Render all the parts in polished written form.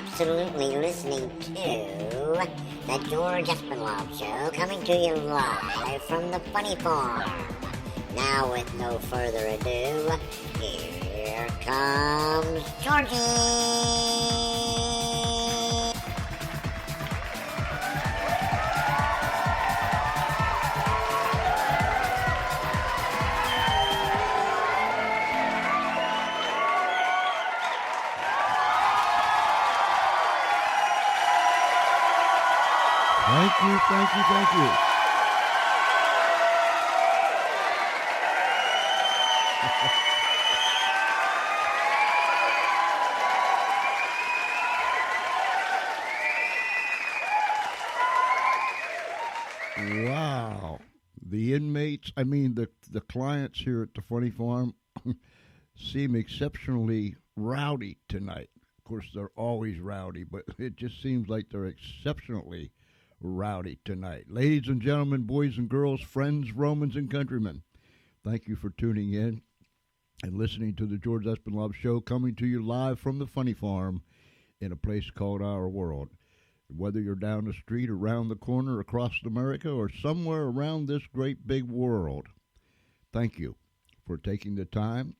absolutely listening to the George Espenlaub Show, coming to you live from the Funny Farm. Now, with no further ado, here comes Georgie! Thank you. Wow. The inmates, the clients here at the Funny Farm seem exceptionally rowdy tonight. Of course, they're always rowdy, but it just seems like they're exceptionally rowdy tonight. Ladies and gentlemen, boys and girls, friends, Romans, and countrymen, thank you for tuning in and listening to the George Espenlaub Show, coming to you live from the Funny Farm in a place called our world. Whether you're down the street, around the corner, across America, or somewhere around this great big world, thank you for taking the time.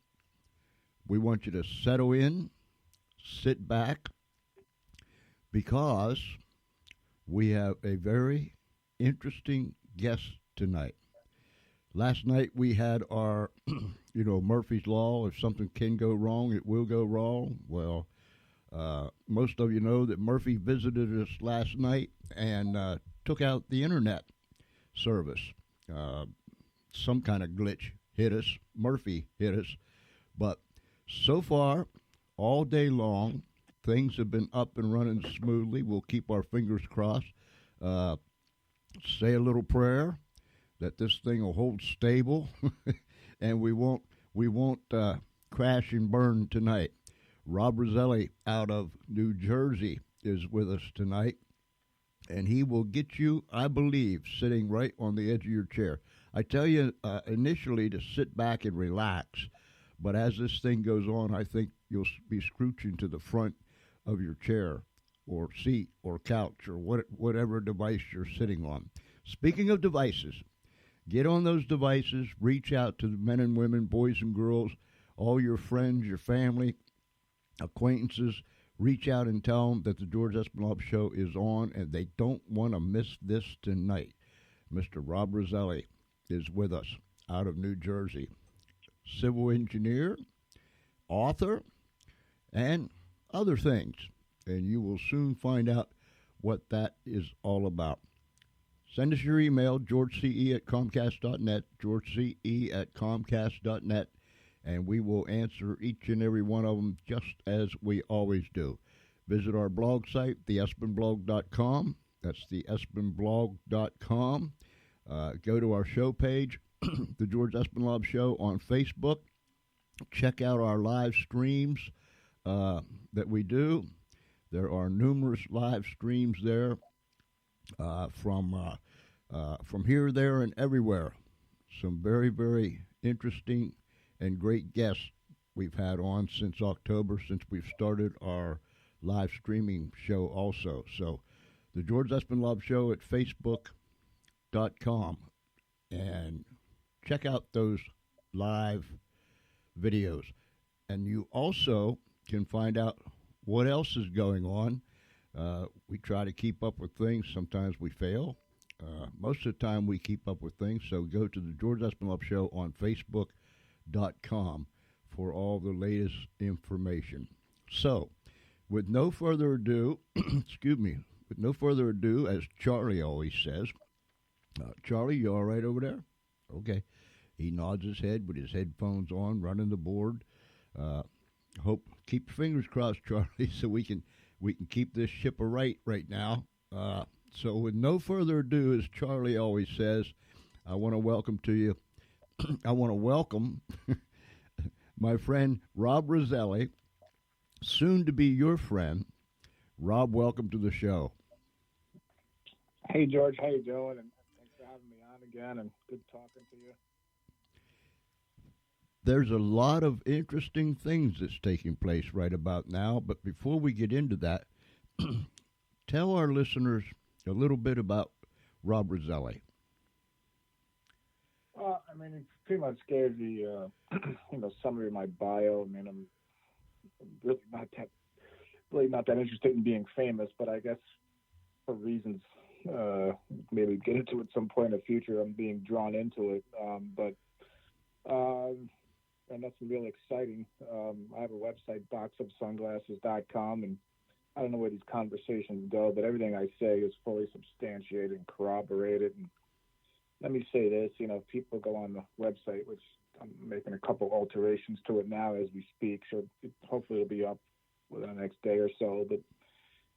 We want you to settle in, sit back, because we have a very interesting guest tonight. Last night we had our, Murphy's Law. If something can go wrong, it will go wrong. Well, most of you know that Murphy visited us last night and took out the internet service. Some kind of glitch hit us. Murphy hit us. But so far, all day long, things have been up and running smoothly. We'll keep our fingers crossed. Say a little prayer that this thing will hold stable, and we won't crash and burn tonight. Rob Roselli out of New Jersey is with us tonight, and he will get you, I believe, sitting right on the edge of your chair. I tell you initially to sit back and relax, but as this thing goes on, I think you'll be scooching to the front of your chair or seat or couch or whatever device you're sitting on. Speaking of devices, get on those devices, reach out to the men and women, boys and girls, all your friends, your family, acquaintances. Reach out and tell them that the George Espenlaub Show is on, and they don't want to miss this tonight. Mr. Rob Roselli is with us out of New Jersey. Civil engineer, author, and other things. And you will soon find out what that is all about. Send us your email, georgece@comcast.net, georgece@comcast.net, and we will answer each and every one of them just as we always do. Visit our blog site, theespenblog.com. That's theespenblog.com. Go to our show page, The George Espenlaub Show on Facebook. Check out our live streams that we do. There are numerous live streams there from here, there, and everywhere. Some very, very interesting and great guests we've had on since October, since we've started our live streaming show also. So the George Espenlaub Show at Facebook.com, and check out those live videos. And you also can find out what else is going on. We try to keep up with things. Sometimes we fail. Most of the time we keep up with things. So go to the George Espenlaub Show on Facebook.com for all the latest information. So, with no further ado, as Charlie always says, Charlie, you all right over there? Okay. He nods his head with his headphones on, running the board. Keep your fingers crossed, Charlie, so we can keep this ship right now. So with no further ado, as Charlie always says, I want to welcome my friend Rob Roselli, soon to be your friend. Rob, welcome to the show. Hey, George. How you doing? And thanks for having me on again, and good talking to you. There's a lot of interesting things that's taking place right about now, but before we get into that, tell our listeners a little bit about Rob Roselli. Well, I mean, it pretty much gave the summary of my bio. I mean, I'm really not that interested in being famous, but I guess for reasons maybe get into at some point in the future, I'm being drawn into it. And that's really exciting. I have a website, boxofsunglasses.com, and I don't know where these conversations go, but everything I say is fully substantiated and corroborated. And let me say this, if people go on the website, which I'm making a couple alterations to it now as we speak, so hopefully it'll be up within the next day or so. But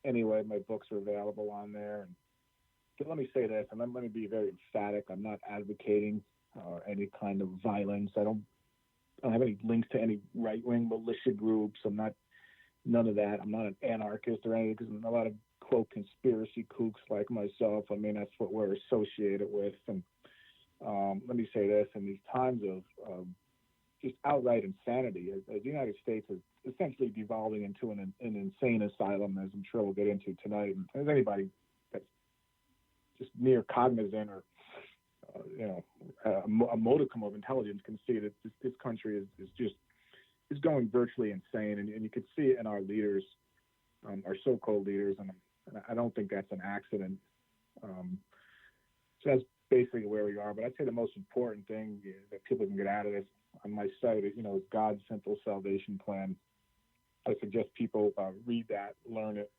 anyway, my books are available on there. And so let me say this, and let me be very emphatic. I'm not advocating any kind of violence. I don't have any links to any right-wing militia groups. I'm not none of that. I'm not an anarchist or anything, because a lot of, quote, conspiracy kooks like myself, I mean, that's what we're associated with. And let me say this, in these times of just outright insanity, as the United States is essentially devolving into an insane asylum, as I'm sure we'll get into tonight. And as anybody that's just near cognizant or a modicum of intelligence can see that this country is going virtually insane, and you can see it in our leaders, our so-called leaders, and I don't think that's an accident. So that's basically where we are. But I'd say the most important thing that people can get out of this on my site is God's simple salvation plan. I suggest people read that, learn it,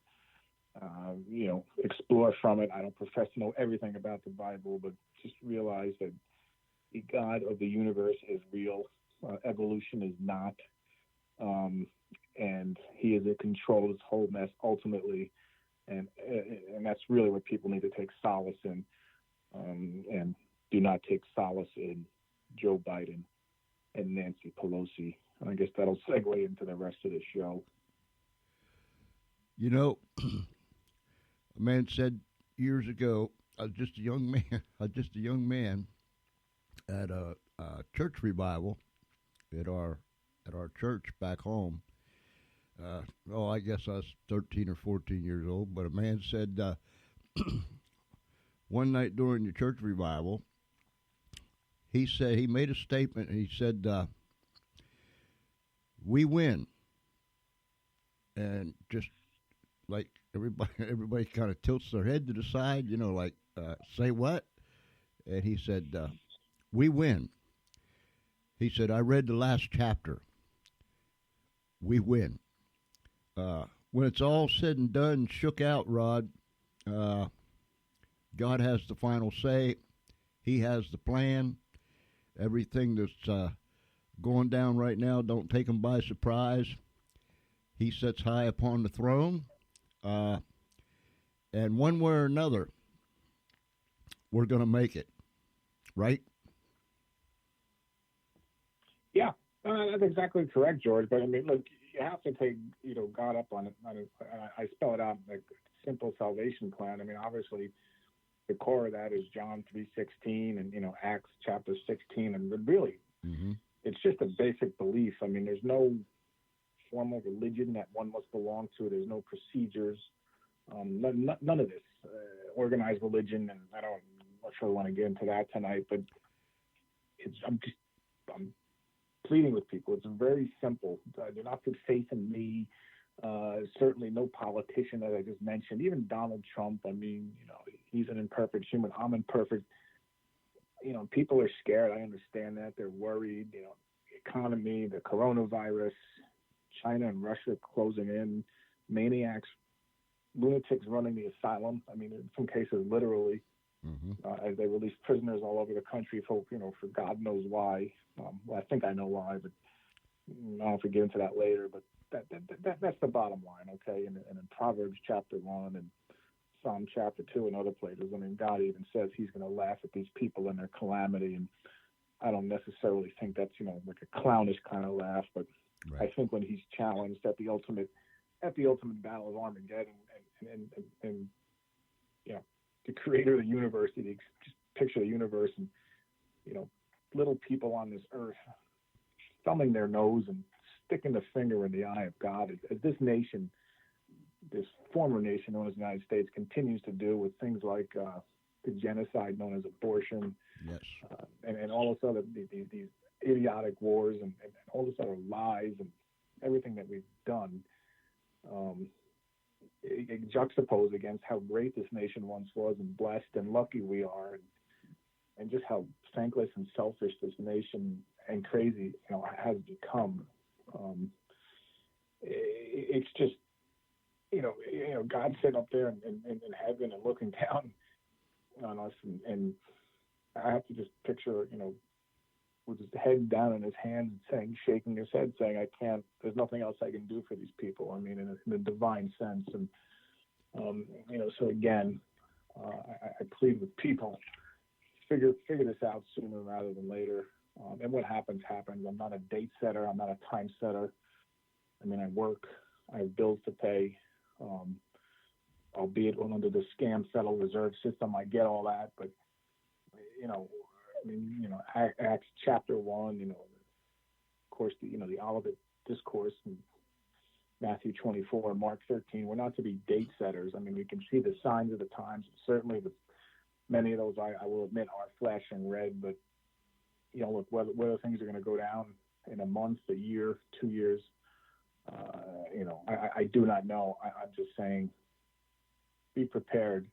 explore from it. I don't profess to know everything about the Bible, but just realize that the God of the universe is real. Evolution is not. And he is in control of this whole mess ultimately. And that's really what people need to take solace in. And do not take solace in Joe Biden and Nancy Pelosi. And I guess that'll segue into the rest of the show. A man said years ago, I was just a young man at a church revival at our church back home. I guess I was 13 or 14 years old, but a man said one night during the church revival, he made a statement, and he said, we win. And just like everybody kind of tilts their head to the side, say what? And he said, we win. He said, I read the last chapter. We win. When it's all said and done, shook out, Rod, God has the final say. He has the plan. Everything that's going down right now, don't take him by surprise. He sits high upon the throne. And one way or another, we're going to make it. Right? Yeah, that's exactly correct, George. But I mean, look, you have to take God up on it. I spell it out like simple salvation plan. I mean, obviously, the core of that is John 3:16 and Acts chapter 16, and really, it's just a basic belief. I mean, there's no formal religion that one must belong to. There's no procedures, none of this organized religion, and I'm not sure I want to get into that tonight. But I'm pleading with people. It's very simple. Do not put faith in me. Certainly no politician that I just mentioned. Even Donald Trump. I mean, he's an imperfect human. I'm imperfect. People are scared. I understand that. They're worried. The economy, the coronavirus, China and Russia closing in, maniacs, lunatics running the asylum. I mean, in some cases, literally, as they release prisoners all over the country for God knows why. Well, I think I know why, but I'll have to get into that later. But that's the bottom line, okay? And in Proverbs chapter 1 and Psalm chapter 2 and other places, I mean, God even says he's going to laugh at these people and their calamity. And I don't necessarily think that's, like a clownish kind of laugh, but right. I think when he's challenged at the ultimate battle of Armageddon and the creator of the universe, just picture the universe and, little people on this earth thumbing their nose and sticking the finger in the eye of God as this nation this former nation known as the United States continues to do with things like the genocide known as abortion, Yes. and all this other these idiotic wars and all this other lies and everything that we've done, it juxtaposed against how great this nation once was and blessed and lucky we are, and just how thankless and selfish this nation and crazy, has become. It's just, God sitting up there in heaven and looking down on us, and I have to just picture, with his head down in his hands, shaking his head, saying, "I can't. There's nothing else I can do for these people." I mean, in a divine sense, and so again, I plead with people, figure this out sooner rather than later. And what happens. I'm not a date setter. I'm not a time setter. I mean, I work. I have bills to pay. Albeit under the scam Federal Reserve System, I get all that. But Acts chapter 1. Of course, the Olivet Discourse in Matthew 24, Mark 13. We're not to be date setters. I mean, we can see the signs of the times. Certainly, many of those, I will admit, are flashing red. But look, whether things are going to go down in a month, a year, 2 years, I do not know. I'm just saying, be prepared,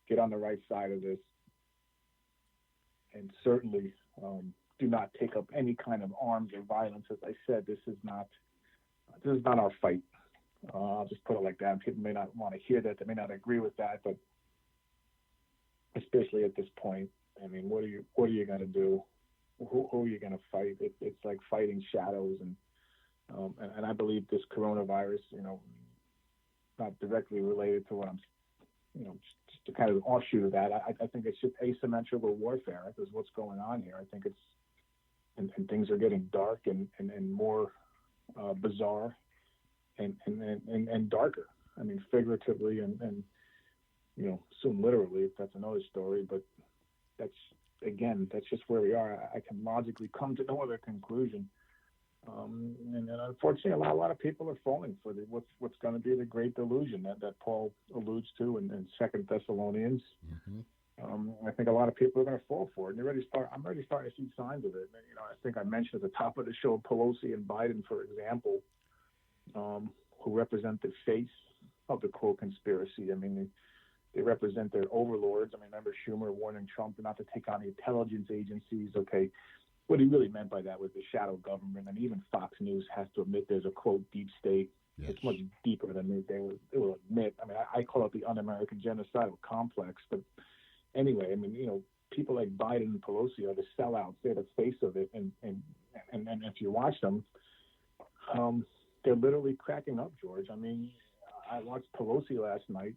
get on the right side of this, and certainly do not take up any kind of arms or violence. As I said, this is not our fight. I'll just put it like that. People may not want to hear that. They may not agree with that, but especially at this point, I mean, what are you going to do? Who are you going to fight? It's like fighting shadows, and I believe this coronavirus, not directly related to what I'm, just a kind of offshoot of that. I think it's just asymmetrical warfare. Is what's going on here. I think it's, and things are getting dark and more bizarre and darker. I mean, figuratively and soon literally, if that's another story. But that's just where we are. I can logically come to no other conclusion. And unfortunately, a lot of people are falling for what's going to be the great delusion that Paul alludes to in 2 Thessalonians. Mm-hmm. I think a lot of people are going to fall for it. And I'm already starting to see signs of it. I think I mentioned at the top of the show Pelosi and Biden, for example, who represent the face of the quote conspiracy. I mean, they represent their overlords. I mean, remember Schumer warning Trump not to take on the intelligence agencies. Okay. What he really meant by that was the shadow government, and even Fox News has to admit there's a, quote, deep state. Yes. It's much deeper than they will admit. I mean, I call it the un-American genocidal complex. But anyway, I mean, people like Biden and Pelosi are the sellouts. They're the face of it. And if you watch them, they're literally cracking up, George. I mean, I watched Pelosi last night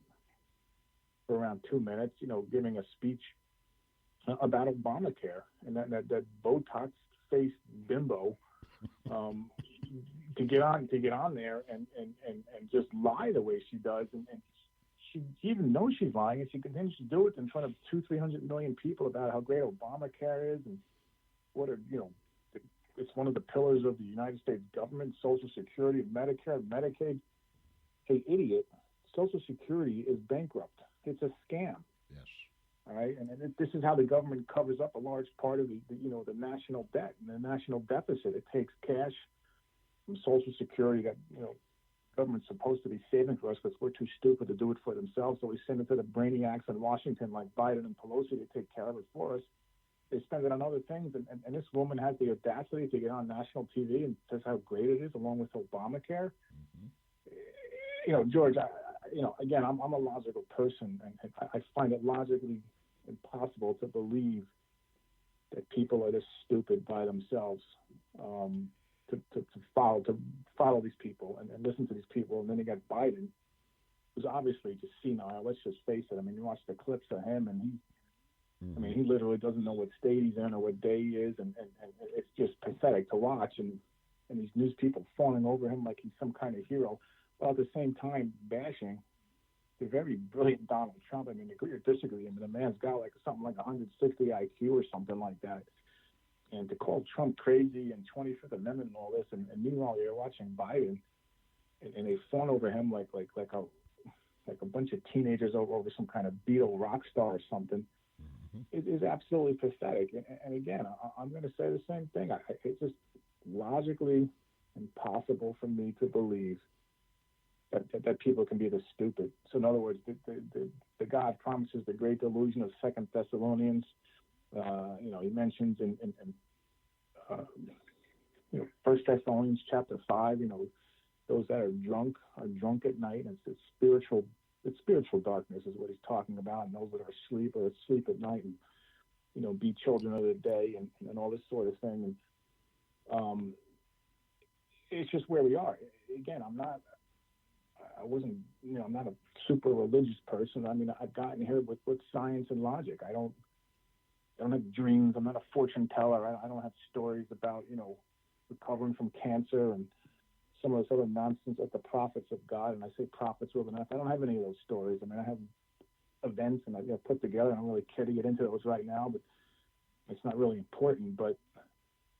for around 2 minutes, giving a speech about Obamacare, and that Botox-faced bimbo to get on there and just lie the way she does, and she even knows she's lying, and she continues to do it in front of 200-300 million people about how great Obamacare is and it's one of the pillars of the United States government, Social Security, Medicare, Medicaid. Hey, idiot! Social Security is bankrupt. It's a scam. Yes. All right, and this is how the government covers up a large part of the national debt and the national deficit. It takes cash from Social Security that government's supposed to be saving for us because we're too stupid to do it for themselves. So we send it to the brainiacs in Washington like Biden and Pelosi to take care of it for us. They spend it on other things, and this woman has the audacity to get on national TV and says how great it is, along with Obamacare. Mm-hmm. George, again, I'm a logical person, and I find it logically impossible to believe that people are this stupid by themselves to follow these people and listen to these people. And then you got Biden, who's obviously just senile. Let's just face it. I mean, you watch the clips of him, and he literally doesn't know what state he's in or what day he is, and it's just pathetic to watch. And these news people fawning over him like he's some kind of hero, while at the same time bashing the very brilliant Donald Trump. I mean, agree or disagree, I mean, the man's got something like 160 IQ or something like that. And to call Trump crazy and 25th Amendment and all this, and meanwhile you're watching Biden, and they fawn over him like bunch of teenagers over some kind of Beatle rock star or something. It is absolutely pathetic. And again, I'm going to say the same thing. It's just logically impossible for me to believe that people can be this stupid. So in other words, the God promises the great delusion of Second Thessalonians. He mentions in First Thessalonians chapter 5. Those that are drunk at night. And it's spiritual darkness is what he's talking about. And those that are asleep are asleep at night, and be children of the day, and all this sort of thing. And it's just where we are. Again, I'm not a super religious person. I mean, I've gotten here with science and logic. I don't have dreams. I'm not a fortune teller. I don't have stories about, recovering from cancer and some of this other nonsense like the prophets of God. And I say prophets with an F. I don't have any of those stories. I mean, I have events and I put together. I don't really care to get into those right now, but it's not really important. But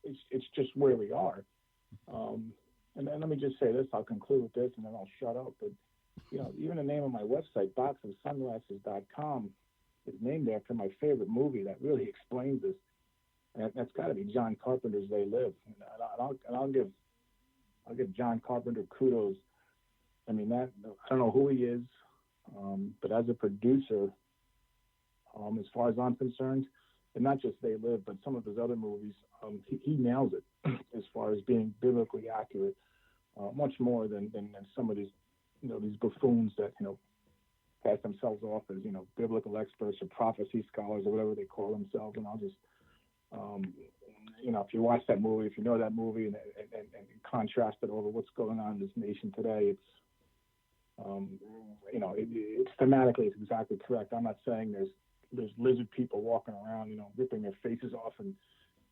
it's just where we are. And then let me just say this. I'll conclude with this, and then I'll shut up. But even the name of my website, boxofsunglasses.com, is named after my favorite movie that really explains this. And that's got to be John Carpenter's They Live. And I'll give John Carpenter kudos. I mean, I don't know who he is, but as a producer, as far as I'm concerned, and not just They Live, but some of his other movies, he nails it as far as being biblically accurate, much more than some of these, these buffoons that, pass themselves off as, biblical experts or prophecy scholars or whatever they call themselves. And I'll just, if you watch that movie, if you know that movie and contrast it over what's going on in this nation today, it's, it's thematically, it's exactly correct. I'm not saying there's lizard people walking around, ripping their faces off and,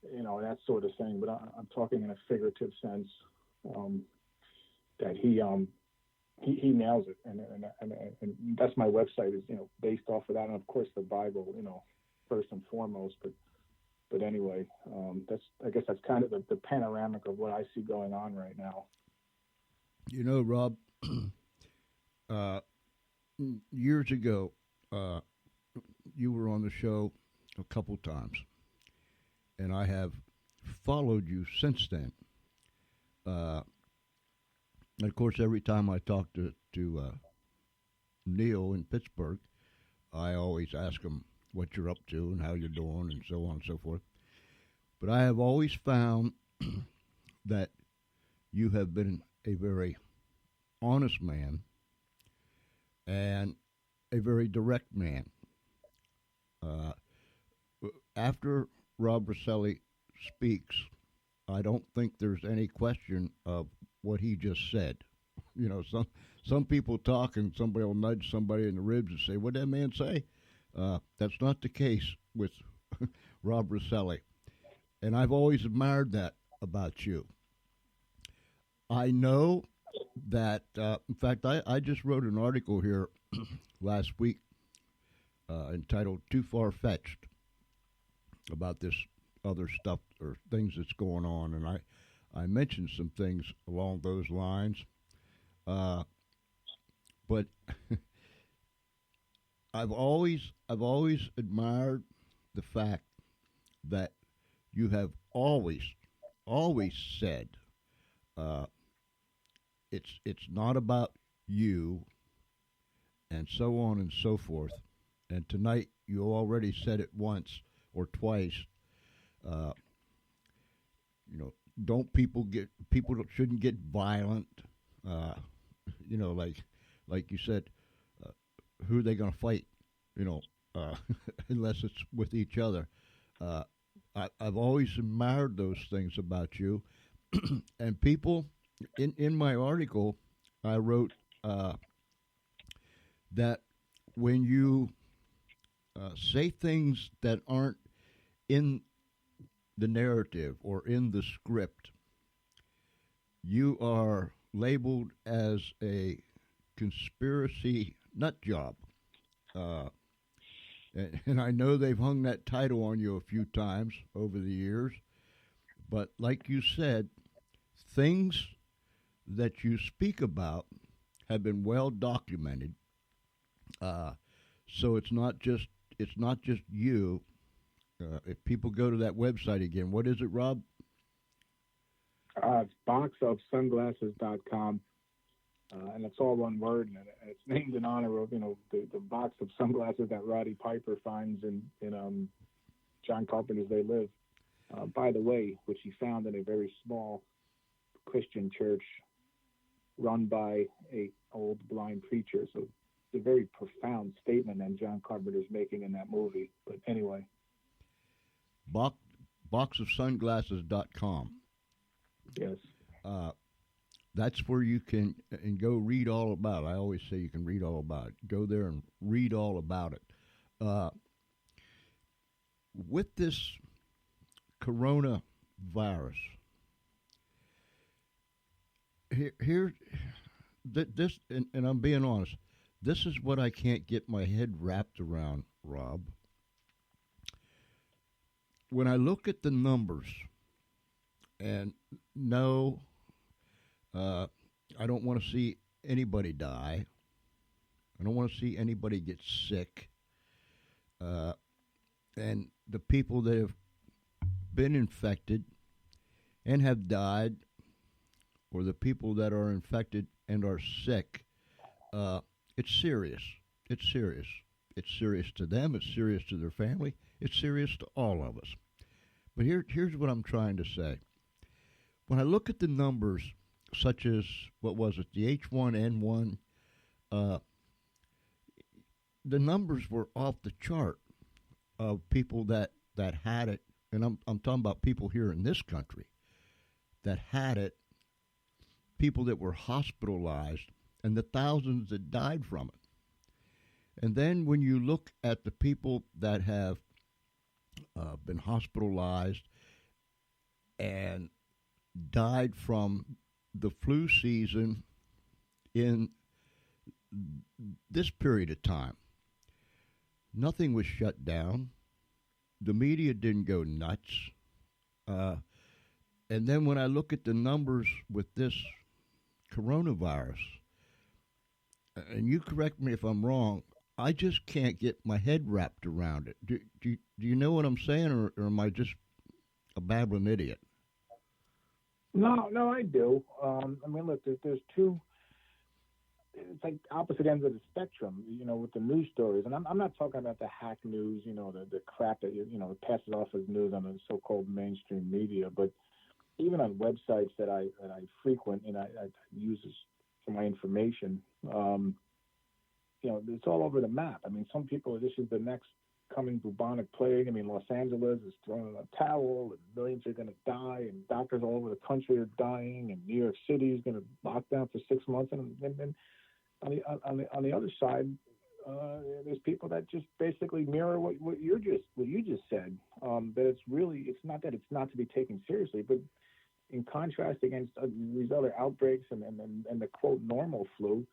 that sort of thing. But I'm talking in a figurative sense, that he nails it. And that's my website is, based off of that. And of course the Bible, first and foremost, but anyway, I guess that's kind of the panoramic of what I see going on right now. Rob, years ago, you were on the show a couple times, and I have followed you since then. And of course, every time I talk to Neil in Pittsburgh, I always ask him what you're up to and how you're doing and so on and so forth. But I have always found that you have been a very honest man and a very direct man. After Rob Roselli speaks, I don't think there's any question of what he just said. Some people talk and somebody will nudge somebody in the ribs and say, "What did that man say?" That's not the case with Rob Roselli. And I've always admired that about you. I know that, in fact, I just wrote an article here last week entitled Too Far-Fetched about this other stuff or things that's going on. And I mentioned some things along those lines. But I've always admired the fact that you have always said it's not about you, and so on and so forth. And tonight you already said it once or twice. People shouldn't get violent. Like you said, who are they going to fight? Unless it's with each other. I've always admired those things about you, and people in my article, I wrote that when you say things that aren't in the narrative or in the script, you are labeled as a conspiracy nut job. And I know they've hung that title on you a few times over the years, but like you said, things that you speak about have been well documented, Uh, so it's not just you. If people go to that website again, what is it, Rob? It's boxofsunglasses.com. And it's all one word, and it's named in honor of the box of sunglasses that Roddy Piper finds in John Carpenter's They Live. By the way, which he found in a very small Christian church run by a old blind preacher. So it's a very profound statement that John Carpenter's making in that movie. But anyway, boxofsunglasses.com. yes. That's where you can and go read all about it. I always say you can read all about it. Go there and read all about it. With this coronavirus, this, and I'm being honest, this is what I can't get my head wrapped around, Rob. When I look at the numbers, and no, I don't want to see anybody die. I don't want to see anybody get sick. And the people that have been infected and have died, or the people that are infected and are sick, it's serious. It's serious. It's serious to them. It's serious to their family. It's serious to all of us. But here's what I'm trying to say. When I look at the numbers, such as, what was it, the H1N1, the numbers were off the chart of people that had it, and I'm talking about people here in this country that had it, people that were hospitalized, and the thousands that died from it. And then when you look at the people that have been hospitalized and died from the flu season in this period of time, nothing was shut down. The media didn't go nuts. And then when I look at the numbers with this coronavirus, and you correct me if I'm wrong, I just can't get my head wrapped around it. Do you know what I'm saying, or am I just a babbling idiot? No, I do. I mean, look, there's two. It's like opposite ends of the spectrum, with the news stories. And I'm not talking about the hack news, the crap that it passes off as news on the so-called mainstream media. But even on websites that I frequent and I use this for my information, it's all over the map. I mean, some people, this is the next coming bubonic plague. I mean, Los Angeles is throwing in a towel, and millions are going to die, and doctors all over the country are dying, and New York City is going to lock down for 6 months. And on the other side, there's people that just basically mirror what you just said. That it's not that it's not to be taken seriously, but in contrast against these other outbreaks and the quote normal flu,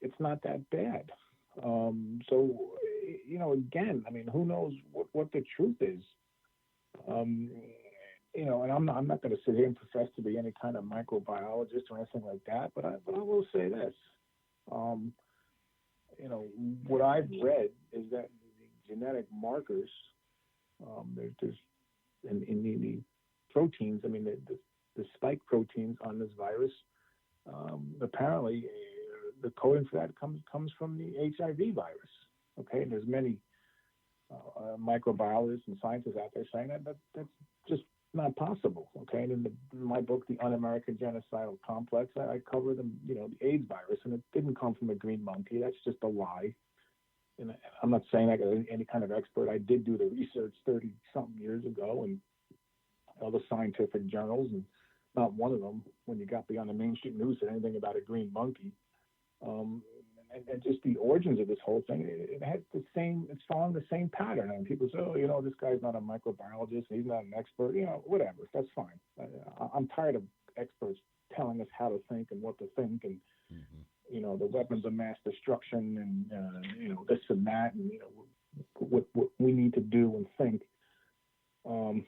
it's not that bad. So, again, I mean, who knows what the truth is? And I'm not going to sit here and profess to be any kind of microbiologist or anything like that, but I will say this. What I've read is that the genetic markers, there's in the proteins, I mean, the spike proteins on this virus, apparently the coding for that comes from the HIV virus. Okay, and there's many microbiologists and scientists out there saying that's just not possible. Okay, and in my book, The Un-American Genocidal Complex, I cover the AIDS virus, and it didn't come from a green monkey. That's just a lie. And I'm not saying that as any kind of expert. I did do the research 30-something years ago, and all the scientific journals, and not one of them, when you got beyond the mainstream news, said anything about a green monkey. And just the origins of this whole thing, it's following the same pattern. And people say, this guy's not a microbiologist, he's not an expert, whatever, that's fine. I'm tired of experts telling us how to think and what to think, and, the weapons of mass destruction and, this and that, and, what we need to do and think. And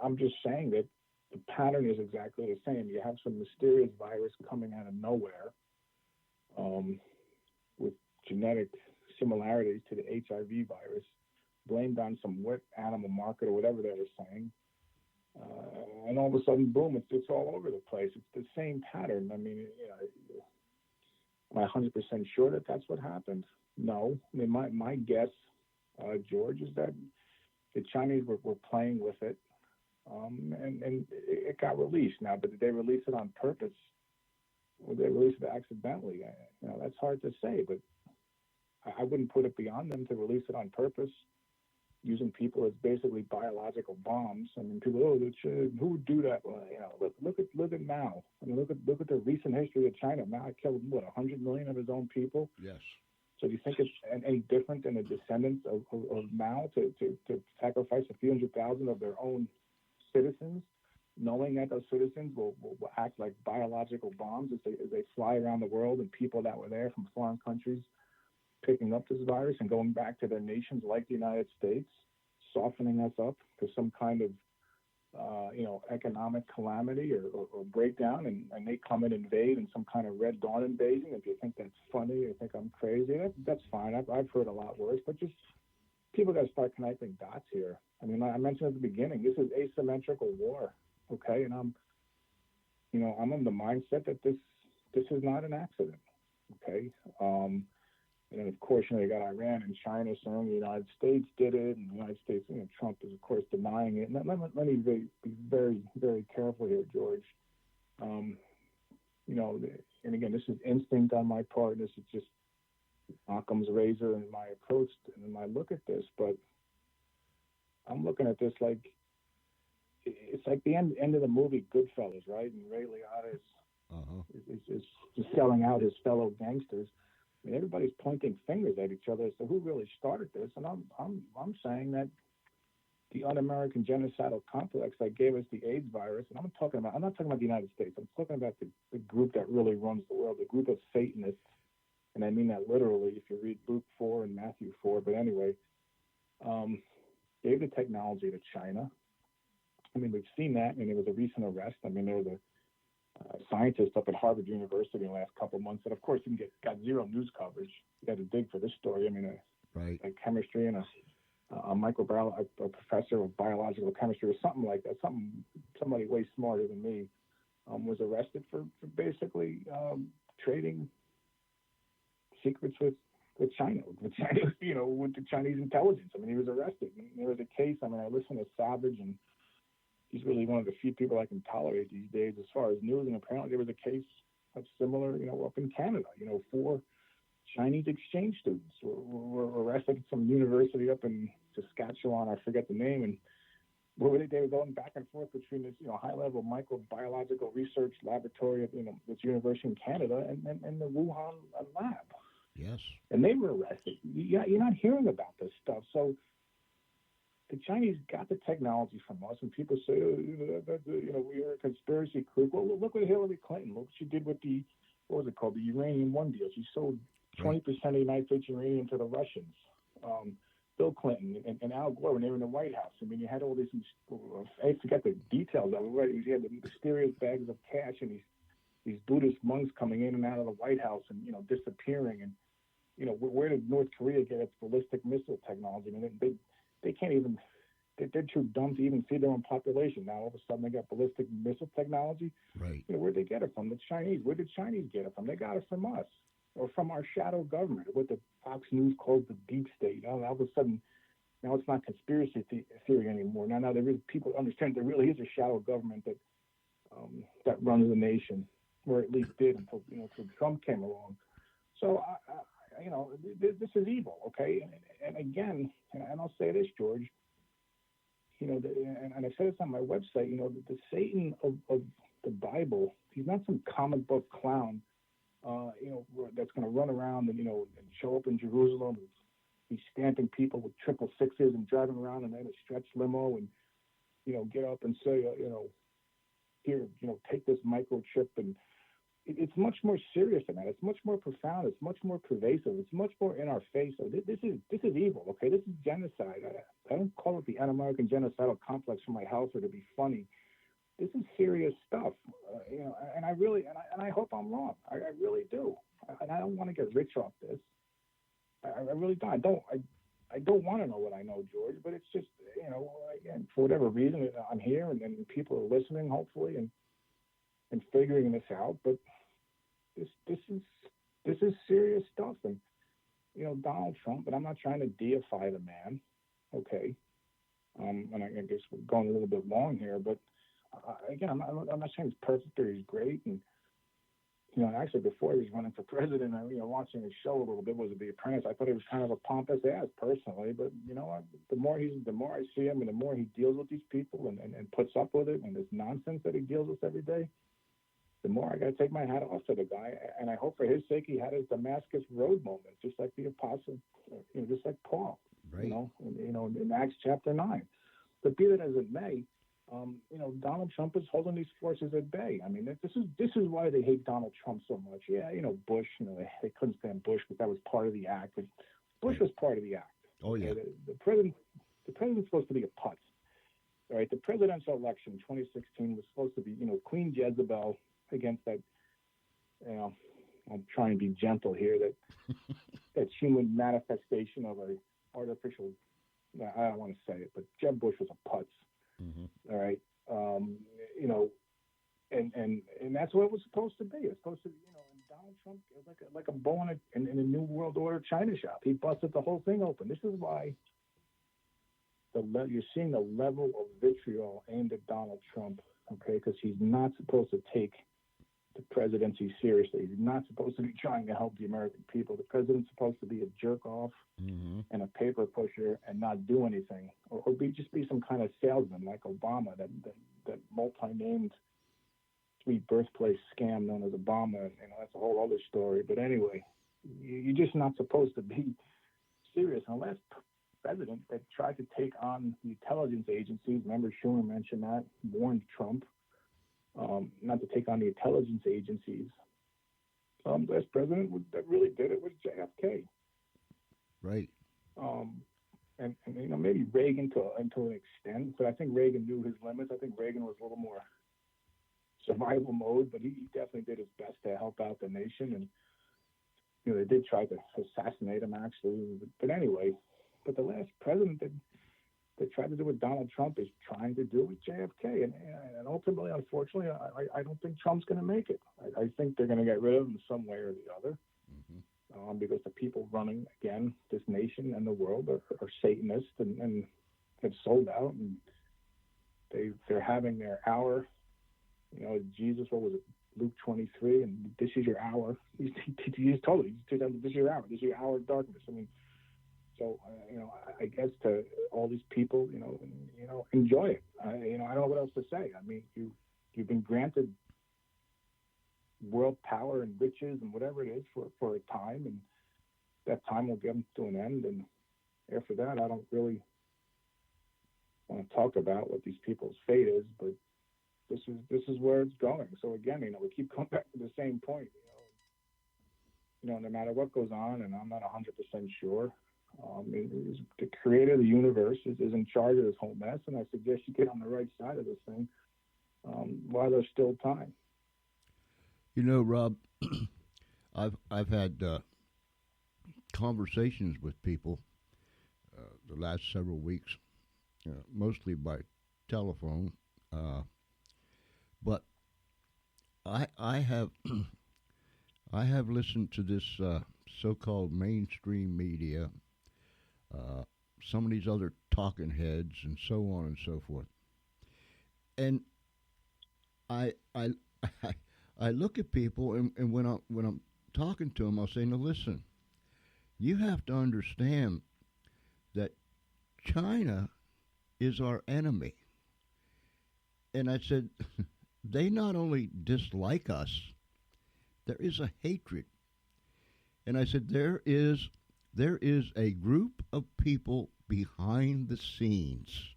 I'm just saying that the pattern is exactly the same. You have some mysterious virus coming out of nowhere, with genetic similarities to the HIV virus, blamed on some wet animal market or whatever they were saying. And all of a sudden, boom, it's all over the place. It's the same pattern. I mean, am I 100% sure that that's what happened? No. I mean, my guess, George, is that the Chinese were playing with it, and it got released. Now, but did they release it on purpose? Or did they release it accidentally? That's hard to say, but I wouldn't put it beyond them to release it on purpose, using people as basically biological bombs. I mean, people, who would do that? Well, look at Mao. I mean, look at the recent history of China. Mao killed 100 million of his own people. Yes. So do you think it's any different than the descendants of Mao to sacrifice a few 100,000 of their own citizens, knowing that those citizens will act like biological bombs as they fly around the world, and people that were there from foreign countries picking up this virus and going back to their nations like the United States, softening us up to some kind of economic calamity or breakdown, and they come and invade in some kind of Red Dawn invasion. If you think that's funny, you think I'm crazy, that's fine. I've heard a lot worse, but just people got to start connecting dots here. I mean, I mentioned at the beginning, this is asymmetrical war, okay? And I'm in the mindset that this is not an accident, okay? And then, of course, you got Iran and China saying the United States did it, and the United States, Trump is, of course, denying it. And let me be very, very careful here, George. And again, this is instinct on my part. This is just Occam's razor and my approach and my look at this. But I'm looking at this like it's like the end of the movie Goodfellas, right? And Ray Liotta is just selling out his fellow gangsters. I mean, everybody's pointing fingers at each other as to who really started this, and I'm saying that the un-American genocidal complex that gave us the AIDS virus, and I'm not talking about the United States. I'm talking about the group that really runs the world, the group of Satanists, and I mean that literally. If you read Luke 4 and Matthew 4, but anyway, gave the technology to China. I mean, we've seen that. I mean, there was a recent arrest. I mean, there was a scientist up at Harvard University in the last couple of months that, of course, got zero news coverage. You got to dig for this story. I mean, a chemistry and a professor of biological chemistry or something like that. Somebody way smarter than me was arrested for basically trading secrets with China, with the Chinese intelligence. I mean, he was arrested. And there was a case. I mean, I listened to Savage, and he's really one of the few people I can tolerate these days as far as news. And apparently there was a case that's similar, up in Canada. 4 Chinese exchange students were arrested at some university up in Saskatchewan. I forget the name. And they were going back and forth between this, high-level microbiological research laboratory at, this university in Canada and the Wuhan lab. Yes. And they were arrested. You're not hearing about this stuff. So the Chinese got the technology from us, and people say, we are a conspiracy group. Well, look at Hillary Clinton. Look what she did with the Uranium One deal. She sold 20% of the United States uranium to the Russians. Bill Clinton and Al Gore, when they were in the White House. I mean, you had all these, I forget the details of it, right? You had the mysterious bags of cash and these Buddhist monks coming in and out of the White House and, disappearing. And, where did North Korea get its ballistic missile technology? I mean, they can't even, they're too dumb to even feed their own population. Now, all of a sudden, they got ballistic missile technology. Right. Where'd they get it from? The Chinese. Where did the Chinese get it from? They got it from us, or from our shadow government, what the Fox News calls the deep state. All of a sudden, now it's not conspiracy theory anymore. Now there is, people understand there really is a shadow government that runs the nation, or at least did until Trump came along. So this is evil, okay? And again, and I'll say this, George. And I said this on my website. The Satan of the Bible, he's not some comic book clown. That's going to run around and show up in Jerusalem and be stamping people with 666s and driving around in a stretch limo and get up and say here take this microchip. And it's much more serious than that. It's much more profound. It's much more pervasive. It's much more in our face. So this is evil. Okay, this is genocide. I don't call it the un-American genocidal complex for my health or to be funny. This is serious stuff, and I really, and I hope I'm wrong. I really do, and I don't want to get rich off this. I really don't. I don't want to know what I know, George. But it's just, again, for whatever reason, I'm here, and people are listening, hopefully, and figuring this out. But this is serious stuff, and Donald Trump. But I'm not trying to deify the man, okay? And I guess we're going a little bit long here, but again, I'm not saying he's perfect or he's great. And actually, before he was running for president, watching his show a little bit, was it The Apprentice? I thought he was kind of a pompous ass personally, but the more I see him, and the more he deals with these people and puts up with it and this nonsense that he deals with every day, the more I got to take my hat off to the guy. And I hope for his sake he had his Damascus Road moment, just like the apostle, just like Paul, right. In Acts chapter 9. But be that as it may, Donald Trump is holding these forces at bay. I mean, this is why they hate Donald Trump so much. Yeah, Bush, they couldn't stand Bush because that was part of the act. But Bush was part of the act. Oh yeah. The president's supposed to be a putz. All right, the presidential election 2016 was supposed to be, Queen Jezebel against that. I'm trying to be gentle here. That human manifestation of a artificial. I don't want to say it, but Jeb Bush was a putz. Mm-hmm. All right, and that's what it was supposed to be. It's supposed to be, and Donald Trump is like a bull in a New World Order China shop. He busted the whole thing open. This is why you're seeing the level of vitriol aimed at Donald Trump. Okay, because he's not supposed to take the presidency seriously. He's not supposed to be trying to help the American people. The president's supposed to be a jerk off and a paper pusher and not do anything, or just be some kind of salesman like Obama, that multi-named sweet birthplace scam known as Obama. That's a whole other story. But anyway, you're just not supposed to be serious. And the last president that tried to take on the intelligence agencies, remember Schumer mentioned that, warned Trump not to take on the intelligence agencies. The last president that really did it was JFK. Right. And maybe Reagan to an extent, but I think Reagan knew his limits. I think Reagan was a little more survival mode, but he definitely did his best to help out the nation. And they did try to assassinate him actually. But anyway, the last president that tried to do what Donald Trump is trying to do with JFK. And ultimately, unfortunately, I don't think Trump's going to make it. I think they're going to get rid of him some way or the other, because the people running, again, this nation and the world are Satanists and have sold out. And they're having their hour. Jesus, what was it? Luke 23, and this is your hour. He just told it. This is your hour. This is your hour of darkness. I mean, so, I guess to all these people, enjoy it. I don't know what else to say. I mean, you've been granted world power and riches and whatever it is for a time, and that time will come to an end. And after that, I don't really want to talk about what these people's fate is, but this is where it's going. So again, we keep coming back to the same point. No matter what goes on, and I'm not 100% sure. The creator of the universe is in charge of this whole mess, and I suggest you get on the right side of this thing while there's still time. Rob, I've had conversations with people the last several weeks, mostly by telephone, but I have I have listened to this so-called mainstream media. Some of these other talking heads and so on and so forth. And I look at people, and when I'm talking to them, I'll say, now listen, you have to understand that China is our enemy. And I said, they not only dislike us, there is a hatred. And I said, there is a group of people behind the scenes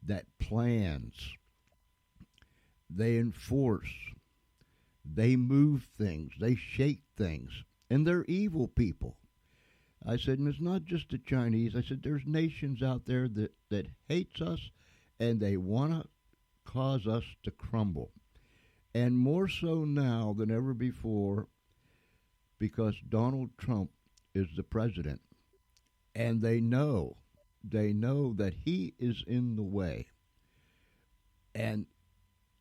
that plans, they enforce, they move things, they shake things, and they're evil people. I said, and it's not just the Chinese. I said, there's nations out there that hates us, and they want to cause us to crumble. And more so now than ever before, because Donald Trump is the president. and they know that he is in the way, and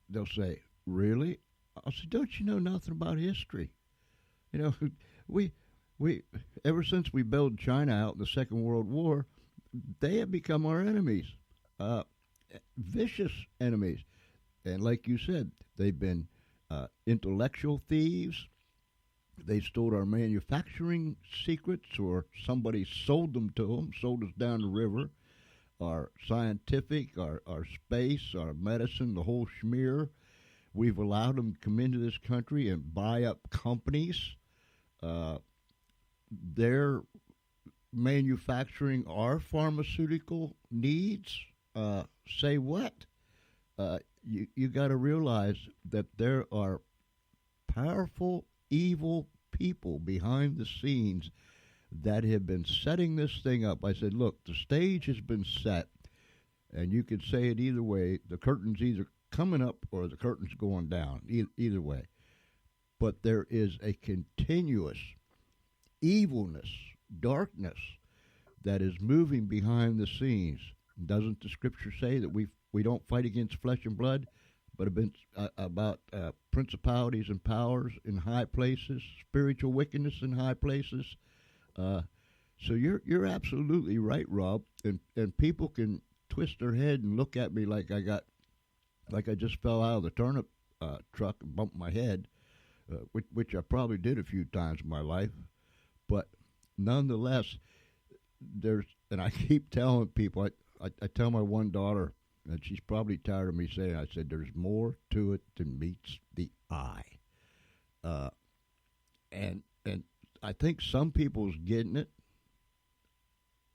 they'll say, "Really?" I said, "Don't you know nothing about history? You know, we we ever since we bailed China out in the Second World War, they have become our enemies, uh, vicious enemies, and like you said, they've been intellectual thieves. They stole our manufacturing secrets, or somebody sold them to them, sold us down the river. Our scientific, our space, our medicine, the whole schmear. We've allowed them to come into this country and buy up companies. Uh, they're manufacturing our pharmaceutical needs. Say what? You got to realize that there are powerful, evil people behind the scenes that have been setting this thing up. I said, look, the stage has been set, and you could say it either way. The curtain's either coming up or the curtain's going down, either way. But there is a continuous evilness, darkness that is moving behind the scenes. Doesn't the scripture say that we don't fight against flesh and blood, but about principalities and powers in high places, spiritual wickedness in high places? So you're absolutely right, Rob. And people can twist their head and look at me like I just fell out of the turnip truck and bumped my head, which I probably did a few times in my life. But nonetheless, and I keep telling people, I tell my one daughter, and she's probably tired of me saying, I said, there's more to it than meets the eye. And I think some people's getting it.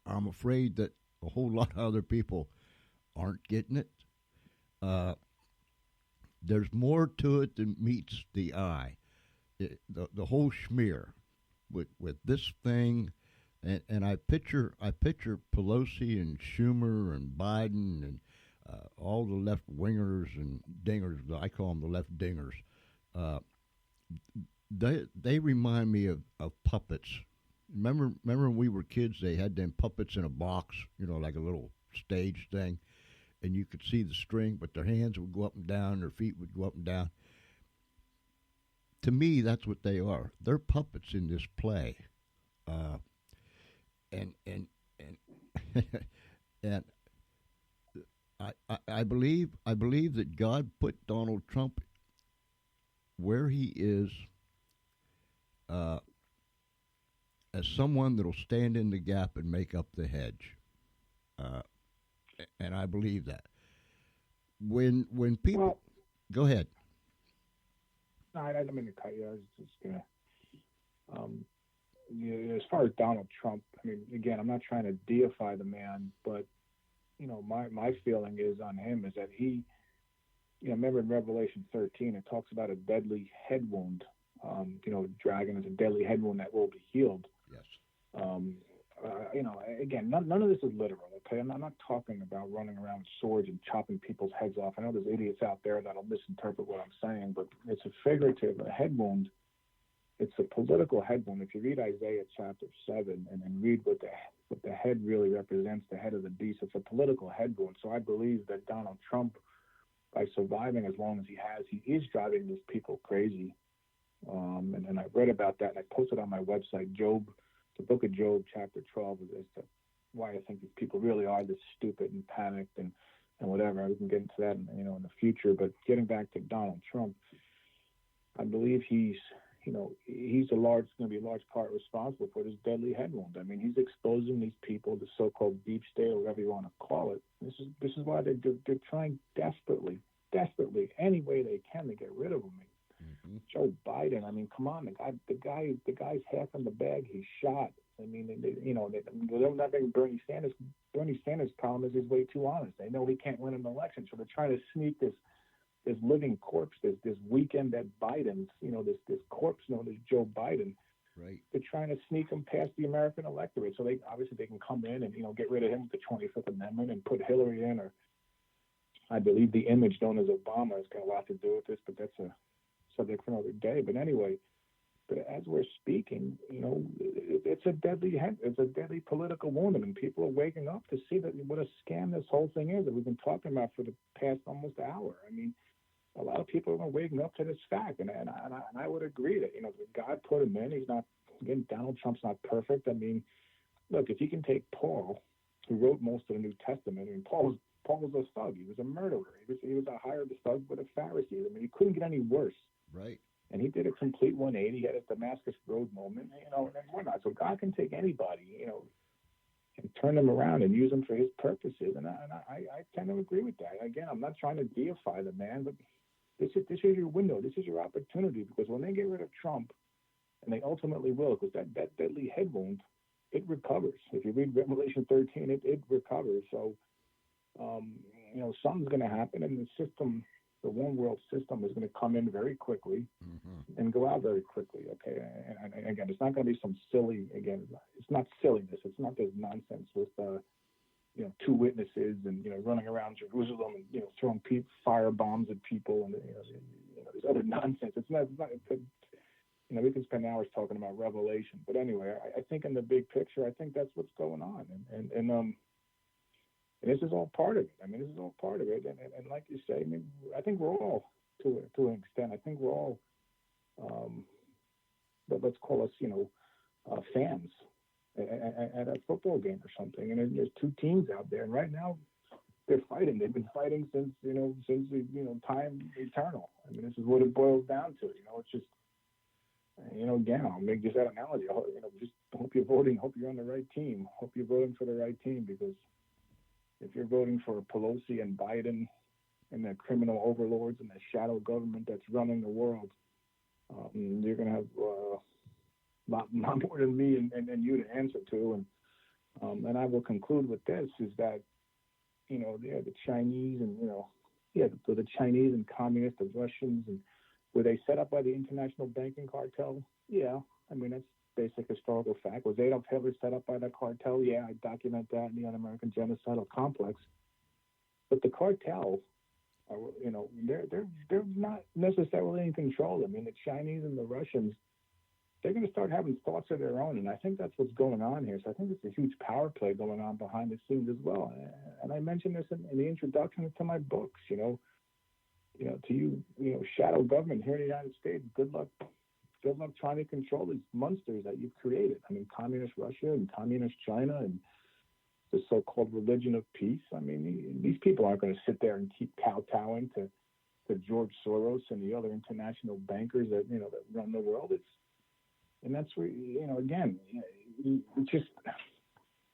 I'm afraid that a whole lot of other people aren't getting it. There's more to it than meets the eye. The whole schmear with this thing, and I picture Pelosi and Schumer and Biden and all the left wingers and dingers. I call them the left dingers. They remind me of puppets. Remember when we were kids, they had them puppets in a box, like a little stage thing, and you could see the string, but their hands would go up and down, their feet would go up and down. To me, that's what they are. They're puppets in this play, and and I believe that God put Donald Trump where he is as someone that'll stand in the gap and make up the hedge, and I believe that. When people go ahead. No, I didn't mean to cut you. I was just gonna. As far as Donald Trump, I mean, again, I'm not trying to deify the man, but my feeling is on him is that he, remember in Revelation 13, it talks about a deadly head wound. Dragon is a deadly head wound that will be healed. Yes. Again, none of this is literal. Okay, I'm not talking about running around with swords and chopping people's heads off. I know there's idiots out there that'll misinterpret what I'm saying, but it's a figurative, a head wound. It's a political head wound. If you read Isaiah chapter 7 and then read what the head really represents, the head of the beast, it's a political head wound. So I believe that Donald Trump, by surviving as long as he has, he is driving these people crazy. And I read about that, and I posted on my website, the book of Job, chapter 12, as to why I think these people really are this stupid and panicked and whatever. We can get into that, in the future. But getting back to Donald Trump, I believe he's going to be a large part responsible for this deadly head wound. I mean, he's exposing these people, the so-called deep state, or whatever you want to call it. This is why they're trying desperately, any way they can to get rid of him. Mm-hmm. Joe Biden, I mean, come on, the guy's half in the bag. He's shot. I mean, they're not being Bernie Sanders. Bernie Sanders' problem is he's way too honest. They know he can't win an election, so they're trying to sneak this living corpse, this weekend at Biden's, this corpse known as Joe Biden. Right. They're trying to sneak him past the American electorate, so they can come in and get rid of him with the 25th Amendment and put Hillary in, or I believe the image known as Obama has got a lot to do with this, but that's a subject for another day. But anyway, But as we're speaking, it's a deadly political wound. I mean, people are waking up to see that what a scam this whole thing is that we've been talking about for the past almost hour. I mean, a lot of people are waking up to this fact, and I would agree that God put him in. He's not, again, Donald Trump's not perfect. I mean, look, if you can take Paul, who wrote most of the New Testament, I mean, Paul was a thug. He was a murderer. He was a hired thug with a Pharisee. I mean, he couldn't get any worse. Right. And he did a complete 180. He had a Damascus Road moment, and whatnot. So God can take anybody, and turn them around and use them for his purposes. And I tend to agree with that. Again, I'm not trying to deify the man, but this is your window. This is your opportunity, because when they get rid of Trump, and they ultimately will, because that deadly head wound, it recovers. If you read Revelation 13, it recovers. So, something's going to happen, and the system, the one world system, is going to come in very quickly and go out very quickly. Okay, and again, it's not going to be some silly. Again, it's not silliness. It's not this nonsense with two witnesses and running around Jerusalem and throwing fire bombs at people and this other nonsense. It's not. We can spend hours talking about Revelation, but anyway, I think in the big picture, I think that's what's going on, and this is all part of it. I mean, this is all part of it, and like you say, I mean, I think we're all, to an extent, I think we're all, but let's call us, fans at a football game or something, and there's two teams out there, and right now they're fighting. They've been fighting since time eternal. I mean, this is what it boils down to. It's just. Again, I'll make just that analogy. Just hope you're voting. Hope you're on the right team. Hope you're voting for the right team, because if you're voting for Pelosi and Biden and the criminal overlords and the shadow government that's running the world, you're going to have a lot more than me and you to answer to. And I will conclude with this: is that the Chinese and the Chinese and communists, the Russians, and were they set up by the international banking cartel? Yeah. I mean, that's basic historical fact. Was Adolf Hitler set up by that cartel? Yeah, I document that in the Un-American Genocidal Complex. But the cartel, they're not necessarily in control. I mean, the Chinese and the Russians, they're going to start having thoughts of their own, and I think that's what's going on here. So I think it's a huge power play going on behind the scenes as well. And I mentioned this in the introduction to my books, to you, shadow government here in the United States, good luck trying to control these monsters that you've created. I mean, communist Russia and communist China and the so-called religion of peace. I mean, these people aren't going to sit there and keep kowtowing to George Soros and the other international bankers that run the world. That's where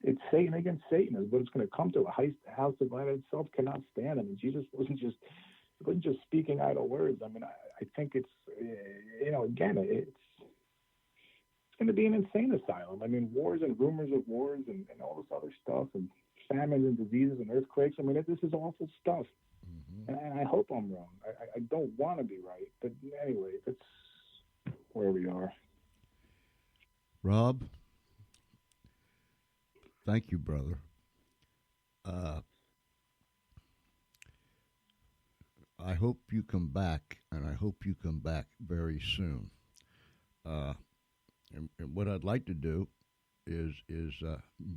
it's Satan against Satan is what it's going to come to. A house divided itself cannot stand. I mean, Jesus wasn't just speaking idle words. I mean, I think it's, again, it's going to be an insane asylum. I mean, wars and rumors of wars and all this other stuff, and famines and diseases and earthquakes. I mean, this is awful stuff. And I hope I'm wrong. I don't want to be right. But anyway, that's where we are. Rob, thank you, brother. I hope you come back, and I hope you come back very soon. And what I'd like to do is